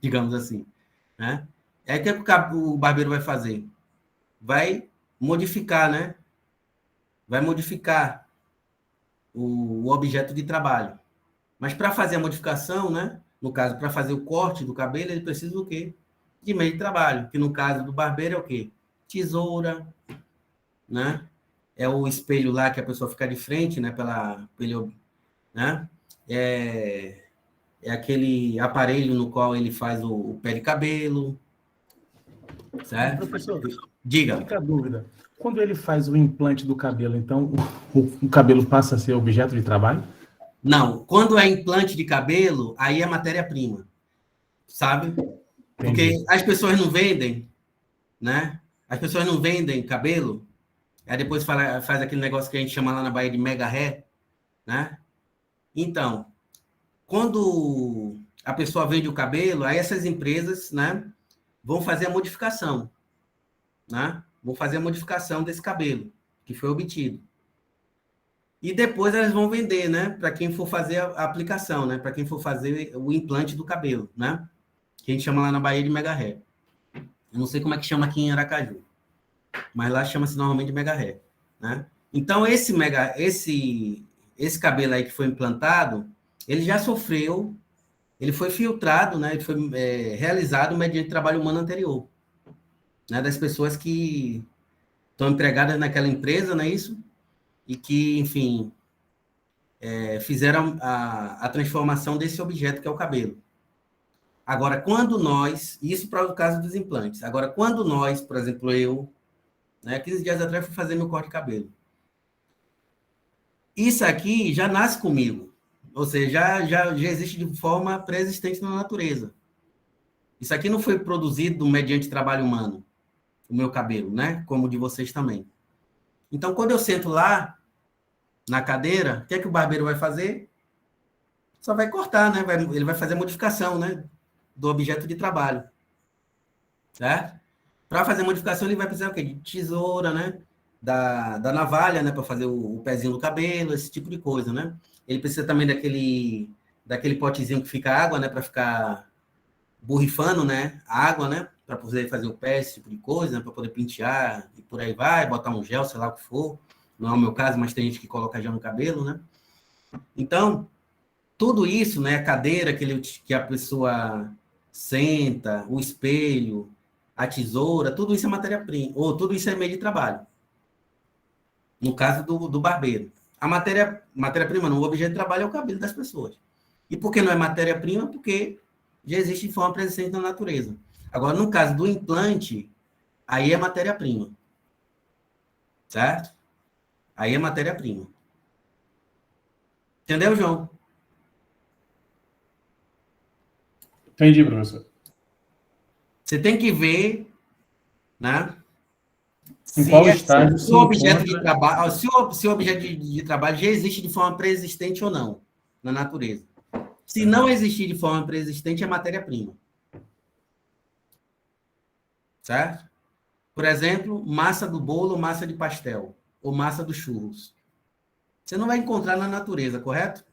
A: digamos assim. Né? É o que o barbeiro vai fazer? Vai modificar, né? Vai modificar o objeto de trabalho. Mas para fazer a modificação, né? No caso, para fazer o corte do cabelo, ele precisa do quê? De meio de trabalho, que no caso do barbeiro é o quê? Tesoura, né? É o espelho lá que a pessoa fica de frente, né? Né? É aquele aparelho no qual ele faz o pé de cabelo, certo?
B: Professor,
A: diga.
B: Fica a dúvida. Quando ele faz o implante do cabelo, então o cabelo passa a ser objeto de trabalho?
A: Não, quando é implante de cabelo, aí é matéria-prima, sabe? Porque
B: Entendi.
A: as pessoas não vendem, né? As pessoas não vendem cabelo, aí depois faz aquele negócio que a gente chama lá na Bahia de mega ré, né? Então, quando a pessoa vende o cabelo, aí essas empresas, né, vão fazer a modificação, né? Vão fazer a modificação desse cabelo que foi obtido. E depois elas vão vender, né, para quem for fazer a aplicação, né, para quem for fazer o implante do cabelo, né? Que a gente chama lá na Bahia de mega ré. Eu não sei como é que chama aqui em Aracaju, mas lá chama-se normalmente de mega ré, né? Então esse cabelo aí que foi implantado, ele já sofreu, ele foi filtrado, né? Ele foi realizado mediante trabalho humano anterior, né? Das pessoas que estão empregadas naquela empresa, não é isso? E que, enfim, fizeram a transformação desse objeto que é o cabelo. Agora, quando nós, isso para o caso dos implantes, agora, quando nós, por exemplo, eu, né, 15 dias atrás fui fazer meu corte de cabelo. Isso aqui já nasce comigo, ou seja, já existe de forma pré-existente na natureza. Isso aqui não foi produzido mediante trabalho humano. o meu cabelo, né? Como o de vocês também. Então, quando eu sento lá na cadeira, o que é que o barbeiro vai fazer? Só vai cortar, né? Ele vai fazer a modificação, né? Do objeto de trabalho, certo? Para fazer a modificação, ele vai precisar o quê? De tesoura, né? Da navalha, né? Para fazer o pezinho do cabelo, esse tipo de coisa, né? Ele precisa também daquele potezinho que fica água, né? Para ficar borrifando, né? A água, né? Para poder fazer o pé, esse tipo de coisa, né? Para poder pentear e por aí vai, botar um gel, sei lá o que for. Não é o meu caso, mas tem gente que coloca gel no cabelo, né? Então, tudo isso, né? A cadeira que a pessoa senta, o espelho, a tesoura, tudo isso é matéria-prima, ou tudo isso é meio de trabalho. No caso do barbeiro. A matéria-prima, não, o objeto de trabalho é o cabelo das pessoas. E por que não é matéria-prima? Porque já existe de forma presente na natureza. Agora, no caso do implante, aí é matéria-prima. Certo? Aí é matéria-prima. Entendeu, João?
B: Entendi, professor.
A: Você tem que ver, né?
B: Em qual
A: Se
B: estágio se
A: o objeto de
B: encontra...
A: trabalho, se o objeto de trabalho já existe de forma pré-existente ou não na natureza. Se não existir de forma pré-existente, é matéria-prima. Certo? Por exemplo, massa do bolo, massa de pastel, ou massa dos churros. Você não vai encontrar na natureza, correto?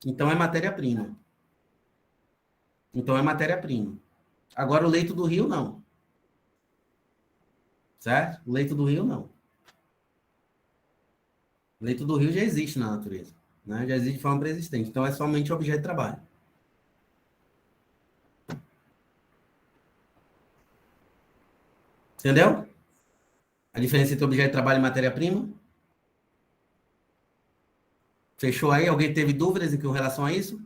A: Então é matéria-prima. Então é matéria-prima. Agora o leito do rio, não. Certo? O leito do rio, não. O leito do rio já existe na natureza. Né? Já existe de forma pré-existente. Então é somente objeto de trabalho. Entendeu? A diferença entre objeto de trabalho e matéria-prima? Fechou aí? Alguém teve dúvidas com relação a isso?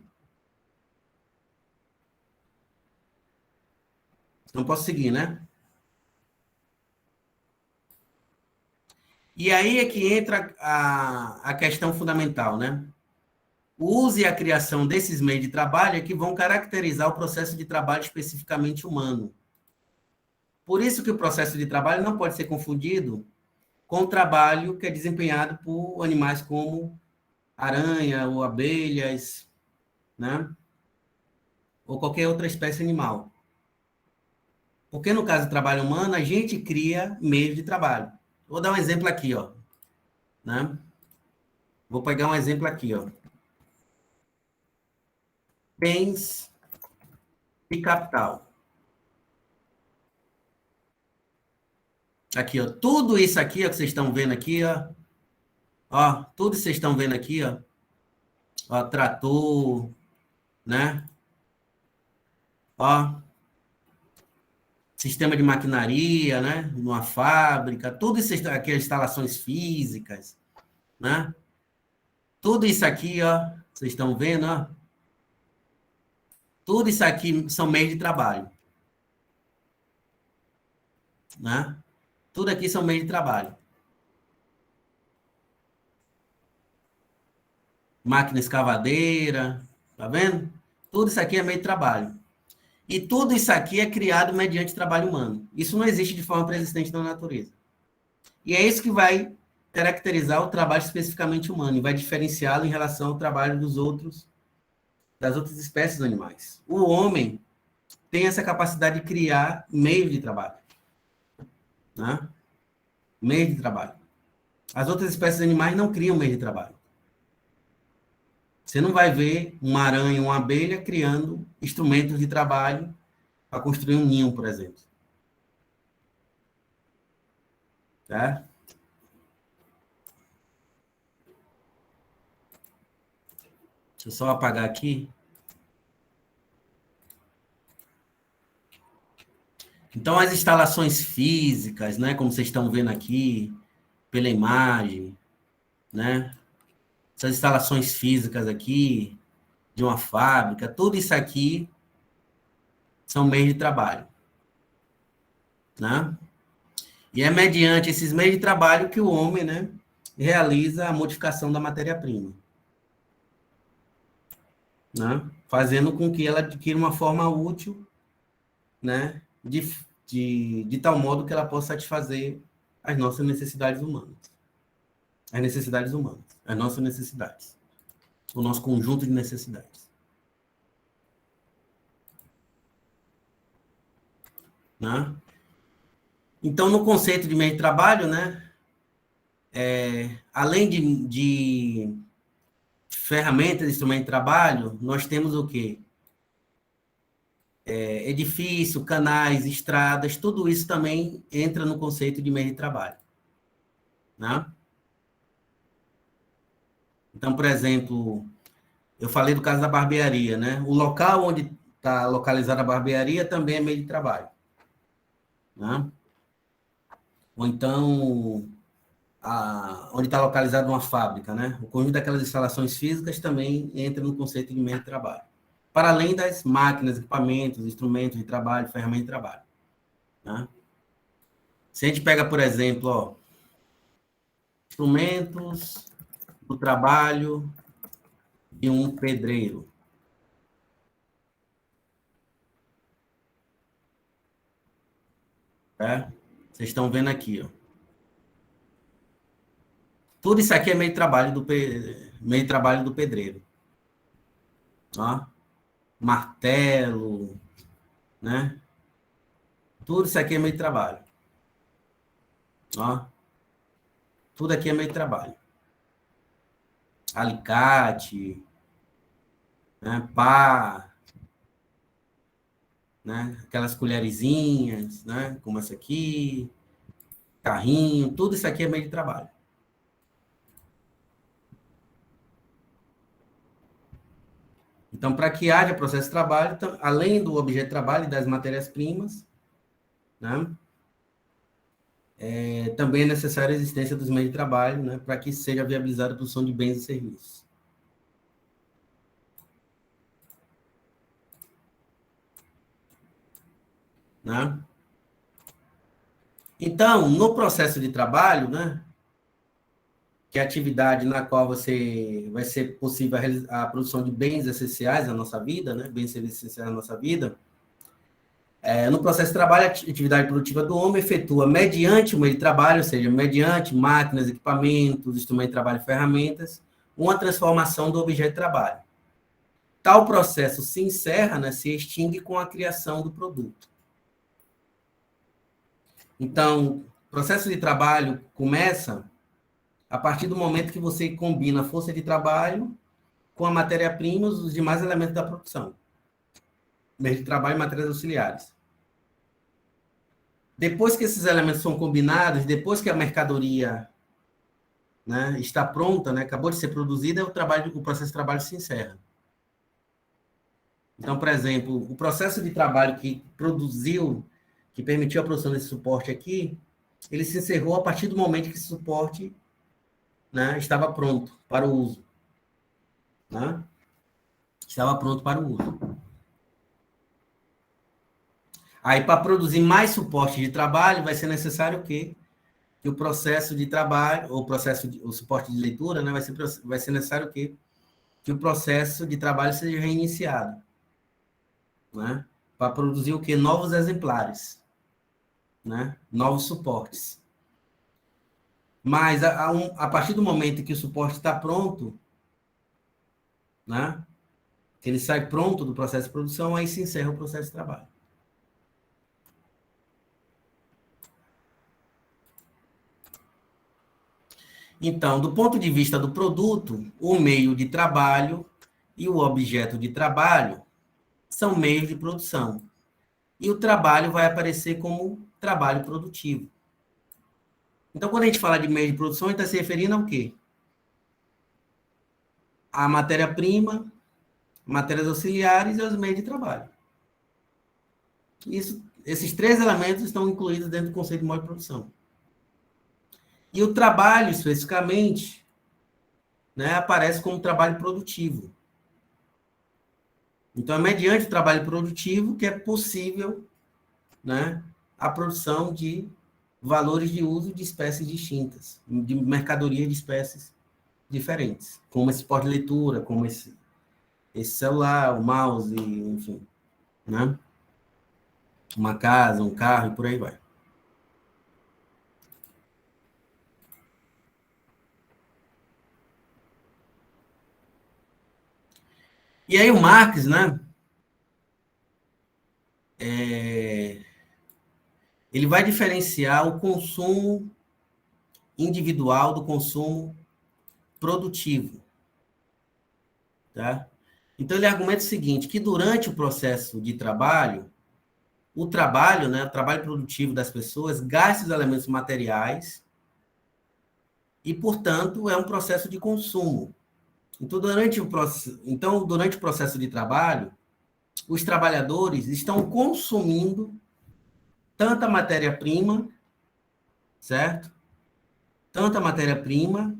A: Não posso seguir, né? E aí é que entra a questão fundamental, né? O uso e a criação desses meios de trabalho é que vão caracterizar o processo de trabalho especificamente humano. Por isso que o processo de trabalho não pode ser confundido com o trabalho que é desempenhado por animais como aranha ou abelhas, né? Ou qualquer outra espécie animal. Porque no caso do trabalho humano, a gente cria meios de trabalho. Vou dar um exemplo aqui, ó, né? Vou pegar um exemplo aqui, ó. Bens e capital. Aqui, ó, tudo isso aqui, ó, que vocês estão vendo aqui, ó, tudo que vocês estão vendo aqui, ó, trator, né? Ó, sistema de maquinaria, né? Numa fábrica, tudo isso aqui, as instalações físicas, né? Tudo isso aqui, ó, vocês estão vendo, ó, tudo isso aqui são meios de trabalho, né? Tudo aqui são meios de trabalho. Máquina escavadeira, tá vendo? Tudo isso aqui é meio de trabalho. E tudo isso aqui é criado mediante trabalho humano. Isso não existe de forma pré-existente na natureza. E é isso que vai caracterizar o trabalho especificamente humano e vai diferenciá-lo em relação ao trabalho das outras espécies animais. O homem tem essa capacidade de criar meios de trabalho. Né? Meios de trabalho. As outras espécies animais não criam meios de trabalho. Você não vai ver uma aranha, uma abelha criando instrumentos de trabalho para construir um ninho, por exemplo. Tá? Deixa eu só apagar aqui. Então, as instalações físicas, né, como vocês estão vendo aqui, pela imagem, né? Essas instalações físicas aqui, de uma fábrica, tudo isso aqui são meios de trabalho, né? E é mediante esses meios de trabalho que o homem, né, realiza a modificação da matéria-prima, né? Fazendo com que ela adquira uma forma útil, né, de tal modo que ela possa satisfazer as nossas necessidades humanas. As necessidades humanas, as nossas necessidades. O nosso conjunto de necessidades. Né? Então, no conceito de meio de trabalho, né, além de ferramentas, instrumentos de trabalho, nós temos o quê? Edifício, canais, estradas, tudo isso também entra no conceito de meio de trabalho. Né? Então, por exemplo, eu falei do caso da barbearia, né? O local onde está localizada a barbearia também é meio de trabalho. Né? Ou então, onde está localizada uma fábrica, né? O conjunto daquelas instalações físicas também entra no conceito de meio de trabalho. Para além das máquinas, equipamentos, instrumentos de trabalho, ferramentas de trabalho. Né? Se a gente pega, por exemplo, ó, instrumentos do trabalho de um pedreiro. Tá? Vocês estão vendo aqui, ó. Tudo isso aqui é meio de trabalho do pedreiro. Ó. Martelo, né? Tudo isso aqui é meio de trabalho. Ó. Tudo aqui é meio de trabalho. Alicate, né? Pá, né? Aquelas colherzinhas, né? Como essa aqui, carrinho, tudo isso aqui é meio de trabalho. Então, para que haja processo de trabalho, além do objeto de trabalho e das matérias-primas, né? Também é necessária a existência dos meios de trabalho, né? Para que seja viabilizada a produção de bens e serviços. Né? Então, no processo de trabalho, né, que é a atividade na qual vai ser possível a produção de bens essenciais na nossa vida, né, bens e serviços essenciais na nossa vida, no processo de trabalho, a atividade produtiva do homem efetua mediante o meio de trabalho, ou seja, mediante máquinas, equipamentos, instrumentos de trabalho e ferramentas, uma transformação do objeto de trabalho. Tal processo se encerra, né, se extingue com a criação do produto. Então, o processo de trabalho começa a partir do momento que você combina a força de trabalho com a matéria-prima e os demais elementos da produção. Meio de trabalho e matérias auxiliares. Depois que esses elementos são combinados, depois que a mercadoria, né, está pronta, né, acabou de ser produzida, o processo de trabalho se encerra. Então, por exemplo, o processo de trabalho que permitiu a produção desse suporte aqui, ele se encerrou a partir do momento que esse suporte, né, estava pronto para o uso. Né? Estava pronto para o uso. Aí, para produzir mais suporte de trabalho, vai ser necessário o quê? Que o processo de trabalho, o suporte de leitura, né, vai ser necessário o quê? Que o processo de trabalho seja reiniciado. Né? Para produzir o quê? Novos exemplares. Né? Novos suportes. Mas, a partir do momento que o suporte está pronto, né? Que ele sai pronto do processo de produção, aí se encerra o processo de trabalho. Então, do ponto de vista do produto, o meio de trabalho e o objeto de trabalho são meios de produção. E o trabalho vai aparecer como trabalho produtivo. Então, quando a gente fala de meio de produção, a gente está se referindo ao quê? A matéria-prima, matérias auxiliares e os meios de trabalho. Esses três elementos estão incluídos dentro do conceito de modo de produção. E o trabalho, especificamente, né, aparece como trabalho produtivo. Então, é mediante o trabalho produtivo que é possível, né, a produção de valores de uso de espécies distintas, de mercadoria de espécies diferentes, como esse suporte de leitura, como esse celular, o mouse, enfim. Né? uma casa, um carro e por aí vai. E aí o Marx, né, ele vai diferenciar o consumo individual do consumo produtivo, tá? Então ele argumenta o seguinte, que durante o processo de trabalho, o trabalho, né, o trabalho produtivo das pessoas gasta os elementos materiais e, portanto, é um processo de consumo. Durante o processo de trabalho, os trabalhadores estão consumindo tanta matéria-prima, certo? Tanta matéria-prima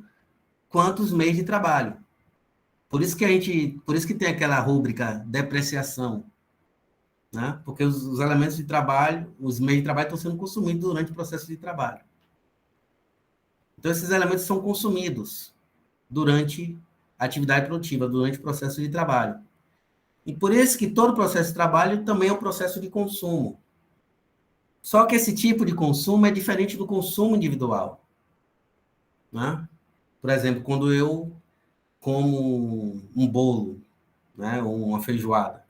A: quanto os meios de trabalho. Por isso que tem aquela rúbrica depreciação, né? Porque os elementos de trabalho, os meios de trabalho estão sendo consumidos durante o processo de trabalho. Então esses elementos são consumidos durante a atividade produtiva, durante o processo de trabalho. E por isso que todo processo de trabalho também é um processo de consumo. Só que esse tipo de consumo é diferente do consumo individual, né? Por exemplo, quando eu como um bolo, né, ou uma feijoada.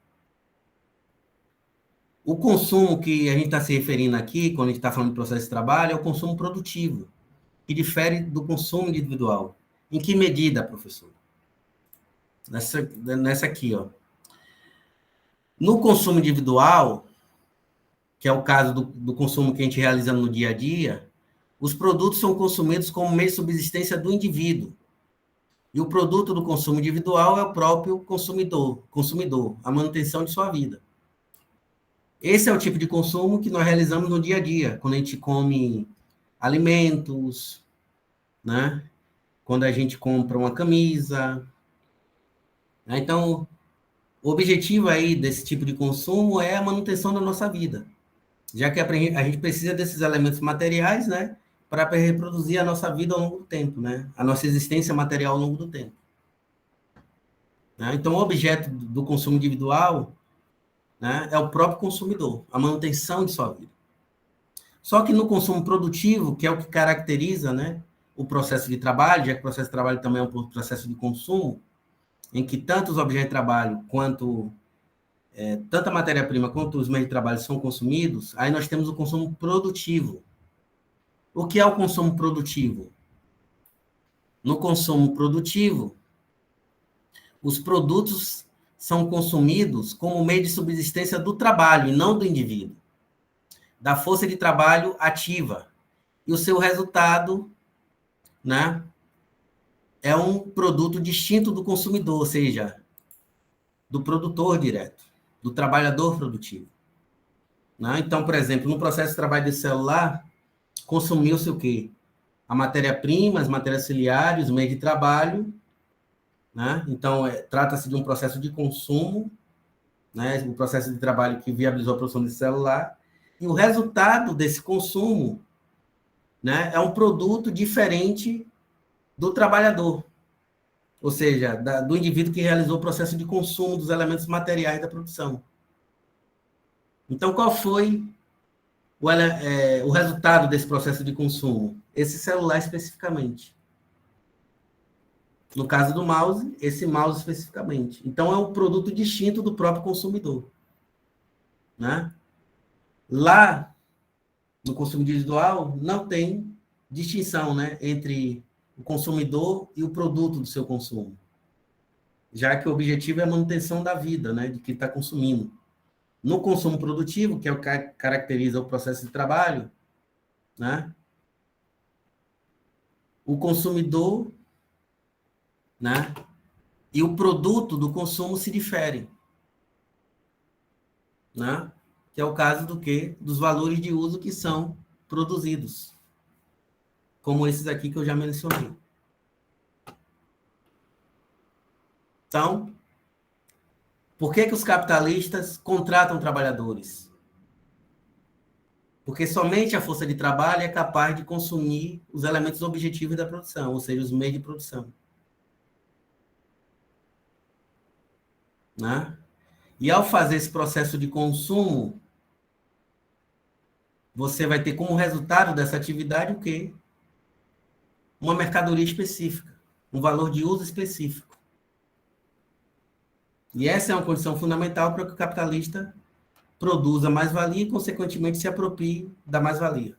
A: O consumo que a gente está se referindo aqui, quando a gente está falando de processo de trabalho, é o consumo produtivo, que difere do consumo individual. Em que medida, professor? Nessa aqui, ó. No consumo individual, que é o caso do consumo que a gente realiza no dia a dia, os produtos são consumidos como meio de subsistência do indivíduo. E o produto do consumo individual é o próprio consumidor, a manutenção de sua vida. Esse é o tipo de consumo que nós realizamos no dia a dia, quando a gente come alimentos, né? Quando a gente compra uma camisa, né? Então, o objetivo aí desse tipo de consumo é a manutenção da nossa vida, já que a gente precisa desses elementos materiais, né? Para reproduzir a nossa vida ao longo do tempo, né? A nossa existência material ao longo do tempo. Né? Então, o objeto do consumo individual, né, é o próprio consumidor, a manutenção de sua vida. Só que no consumo produtivo, que é o que caracteriza, né, o processo de trabalho, já que o processo de trabalho também é um processo de consumo, em que tanto os objetos de trabalho quanto tanta matéria-prima quanto os meios de trabalho são consumidos, aí nós temos o consumo produtivo. O que é o consumo produtivo? No consumo produtivo, os produtos são consumidos como meio de subsistência do trabalho e não do indivíduo, da força de trabalho ativa. E o seu resultado, né, é um produto distinto do consumidor, ou seja, do produtor direto, do trabalhador produtivo. Né? Então, por exemplo, no processo de trabalho de celular, consumiu-se o quê? A matéria-prima, as matérias auxiliares, o meio de trabalho. Né? Então, trata-se de um processo de consumo, né? Um processo de trabalho que viabilizou a produção desse celular. E o resultado desse consumo, né, é um produto diferente do trabalhador, ou seja, do indivíduo que realizou o processo de consumo dos elementos materiais da produção. Então, qual foi o resultado desse processo de consumo? Esse celular especificamente. No caso do mouse, esse mouse especificamente. Então, é um produto distinto do próprio consumidor. Né? Lá, no consumo individual, não tem distinção, né, entre o consumidor e o produto do seu consumo, já que o objetivo é a manutenção da vida, né, de quem está consumindo. No consumo produtivo, que é o que caracteriza o processo de trabalho, né, o consumidor, né, e o produto do consumo se diferem, né, que é o caso do quê? Dos valores de uso que são produzidos, como esses aqui que eu já mencionei. Então, por que os capitalistas contratam trabalhadores? Porque somente a força de trabalho é capaz de consumir os elementos objetivos da produção, ou seja, os meios de produção. Né? E ao fazer esse processo de consumo, você vai ter como resultado dessa atividade o quê? Uma mercadoria específica, um valor de uso específico. E essa é uma condição fundamental para que o capitalista produza mais-valia e, consequentemente, se aproprie da mais-valia.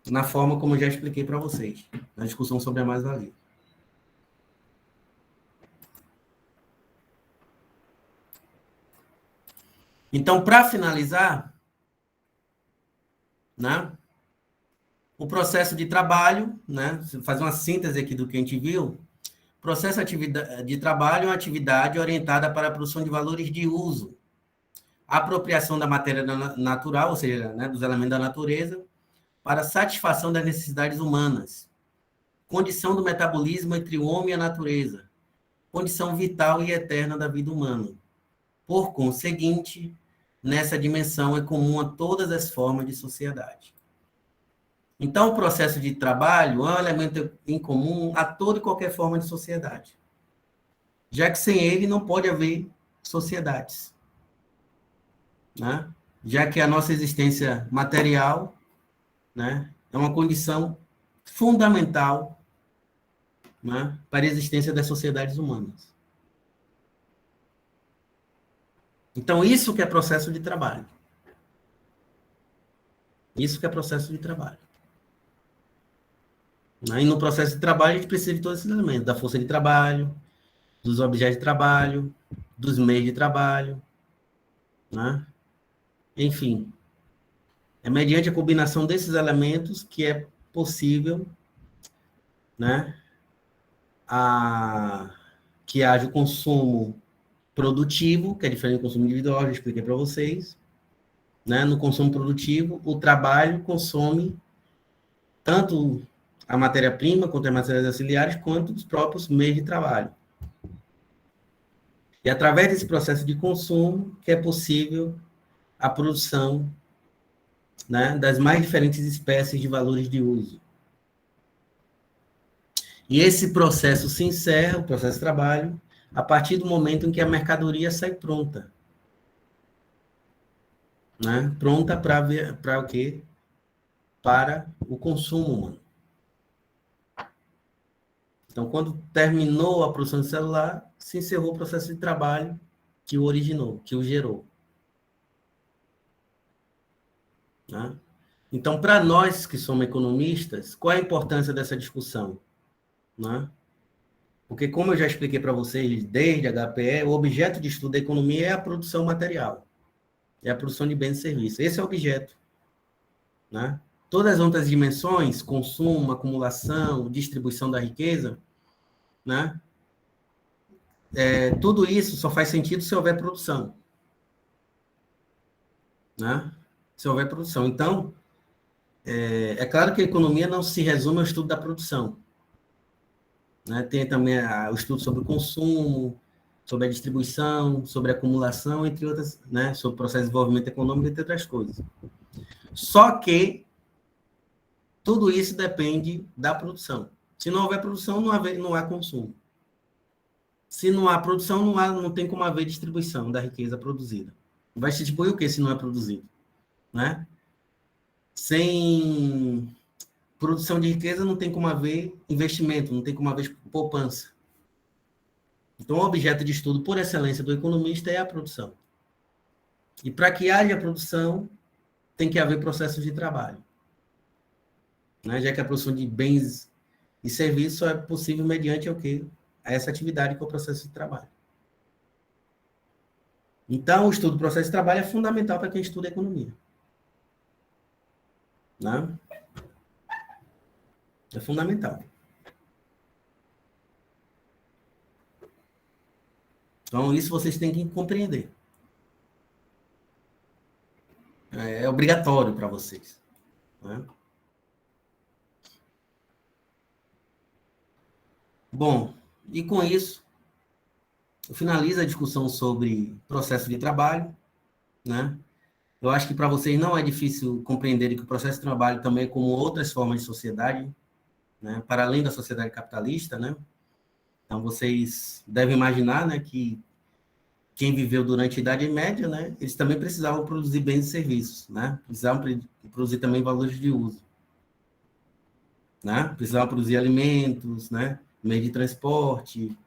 A: Na forma como eu já expliquei para vocês, na discussão sobre a mais-valia. Então, para finalizar, né, o processo de trabalho, né, fazer uma síntese aqui do que a gente viu, o processo de trabalho é uma atividade orientada para a produção de valores de uso, apropriação da matéria natural, ou seja, né, dos elementos da natureza, para satisfação das necessidades humanas, condição do metabolismo entre o homem e a natureza, condição vital e eterna da vida humana. Por conseguinte, nessa dimensão é comum a todas as formas de sociedade. Então, o processo de trabalho é um elemento em comum a toda e qualquer forma de sociedade, já que sem ele não pode haver sociedades, né? Já que a nossa existência material, né, é uma condição fundamental, né, para a existência das sociedades humanas. Então, isso que é processo de trabalho. Isso que é processo de trabalho. E no processo de trabalho, a gente precisa de todos esses elementos, da força de trabalho, dos objetos de trabalho, dos meios de trabalho, né? Enfim, é mediante a combinação desses elementos que é possível, né, que haja o consumo produtivo, que é diferente do consumo individual, já expliquei para vocês, né? No consumo produtivo, o trabalho consome tanto a matéria-prima, quanto as matérias auxiliares, quanto os próprios meios de trabalho. E através desse processo de consumo que é possível a produção, né, das mais diferentes espécies de valores de uso. E esse processo se encerra, o processo de trabalho, a partir do momento em que a mercadoria sai pronta. Né? Pronta para o quê? Para o consumo humano. Então, quando terminou a produção de celular, se encerrou o processo de trabalho que o originou, que o gerou. Né? Então, para nós que somos economistas, qual é a importância dessa discussão? Né? Porque, como eu já expliquei para vocês desde a HPE, o objeto de estudo da economia é a produção material, é a produção de bens e serviços. Esse é o objeto. Né? Todas as outras dimensões, consumo, acumulação, distribuição da riqueza, né? Tudo isso só faz sentido se houver produção. Né? Se houver produção. Então, é claro que a economia não se resume ao estudo da produção. Né? Tem também o estudo sobre o consumo, sobre a distribuição, sobre a acumulação, entre outras, né? Sobre o processo de desenvolvimento econômico, entre outras coisas. Só que tudo isso depende da produção. Se não houver produção, não há consumo. Se não há produção, não tem como haver distribuição da riqueza produzida. Vai se distribuir o quê se não é produzido? Né? Sem produção de riqueza, não tem como haver investimento, não tem como haver poupança. Então, o objeto de estudo, por excelência, do economista é a produção. E para que haja produção, tem que haver processos de trabalho. Né? Já que a produção de bens e serviços só é possível mediante o quê? Essa atividade que é o processo de trabalho. Então, o estudo do processo de trabalho é fundamental para quem estuda economia. Né? É fundamental. Então, isso vocês têm que compreender. É obrigatório para vocês. Né? Bom, e com isso, eu finalizo a discussão sobre processo de trabalho. Né? Eu acho que para vocês não é difícil compreenderem que o processo de trabalho também é como outras formas de sociedade, né? Para além da sociedade capitalista. Né? Então, vocês devem imaginar, né, que quem viveu durante a Idade Média, né, eles também precisavam produzir bens e serviços, né? Precisavam produzir também valores de uso, né? Precisavam produzir alimentos, né? Meio de transporte,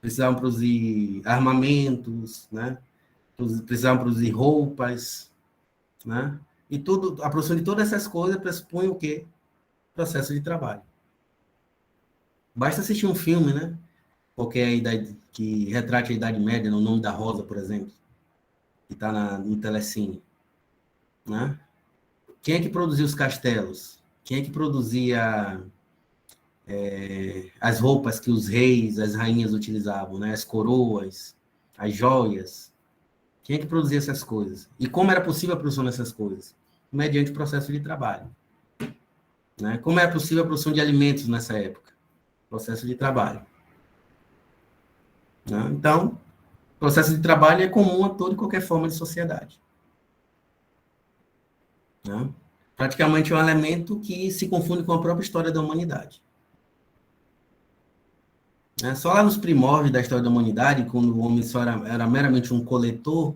A: precisavam produzir armamentos, né? Precisavam produzir roupas, né? E tudo, a produção de todas essas coisas pressupõe o quê? Processo de trabalho. Basta assistir um filme, né? Qualquer idade que retrate a Idade Média, no Nome da Rosa, por exemplo, que está no Telecine, né? Quem é que produzia os castelos? Quem é que produzia as roupas que os reis, as rainhas utilizavam, né? As coroas, as joias? Quem é que produzia essas coisas? E como era possível a produção dessas coisas? Mediante o processo de trabalho, né? Como era possível a produção de alimentos nessa época? Processo de trabalho, né? Então, o processo de trabalho é comum a toda e qualquer forma de sociedade, né? Praticamente é um elemento que se confunde com a própria história da humanidade. Né? Só lá nos primórdios da história da humanidade, quando o homem só era meramente um coletor,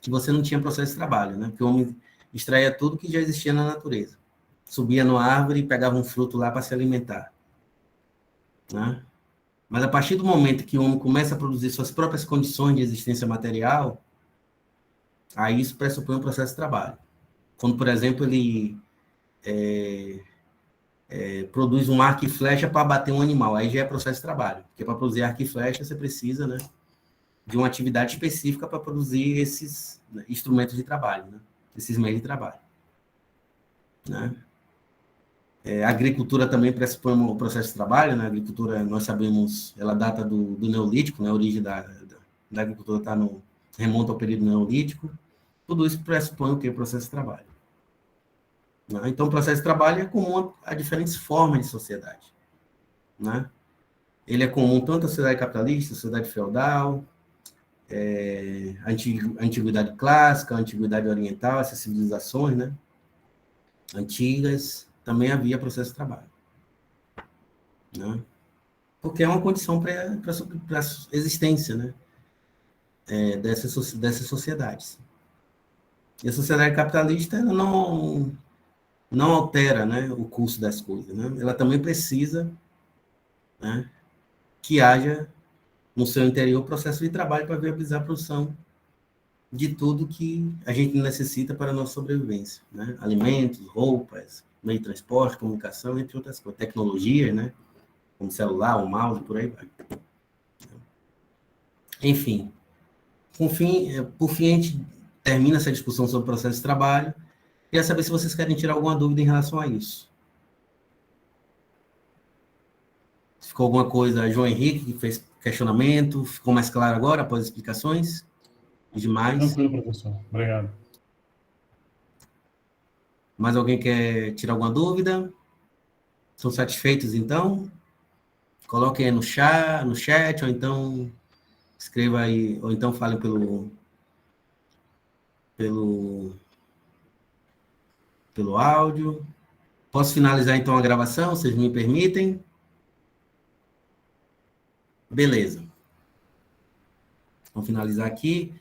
A: que você não tinha processo de trabalho, né? Porque o homem extraía tudo que já existia na natureza. Subia numa árvore e pegava um fruto lá para se alimentar, né? Mas a partir do momento que o homem começa a produzir suas próprias condições de existência material, aí isso pressupõe um processo de trabalho. Quando, por exemplo, ele produz um arco e flecha para bater um animal, aí já é processo de trabalho. Porque para produzir arco e flecha você precisa, né, de uma atividade específica para produzir esses, né, instrumentos de trabalho, né, esses meios de trabalho, né? A agricultura também pressupõe um processo de trabalho, né? A agricultura, nós sabemos, ela data do Neolítico, né? A origem da agricultura remonta ao período Neolítico. Tudo isso pressupõe o quê? O processo de trabalho. Né? Então, o processo de trabalho é comum a diferentes formas de sociedade, né? Ele é comum tanto à sociedade capitalista, à sociedade feudal, a antiguidade clássica, a antiguidade oriental, essas civilizações, né, antigas, também havia processo de trabalho, né? Porque é uma condição para a existência, né, dessas sociedades. E a sociedade capitalista ela não altera, né, o curso das coisas, né? Ela também precisa, né, que haja no seu interior processo de trabalho para viabilizar a produção de tudo que a gente necessita para a nossa sobrevivência, né? Alimentos, roupas, meio de transporte, comunicação, entre outras coisas, tecnologia, né? Como celular, o mouse, por aí vai. Enfim, por fim, a gente termina essa discussão sobre o processo de trabalho. Queria saber se vocês querem tirar alguma dúvida em relação a isso. Se ficou alguma coisa, João Henrique, que fez questionamento, ficou mais claro agora, após as explicações? Demais.
B: Tranquilo, professor. Obrigado.
A: Mais alguém quer tirar alguma dúvida? Estão satisfeitos, então? Coloquem aí no chat, ou então escreva aí, ou então falem pelo áudio. Posso finalizar, então, a gravação? Vocês me permitem? Beleza. Vamos finalizar aqui.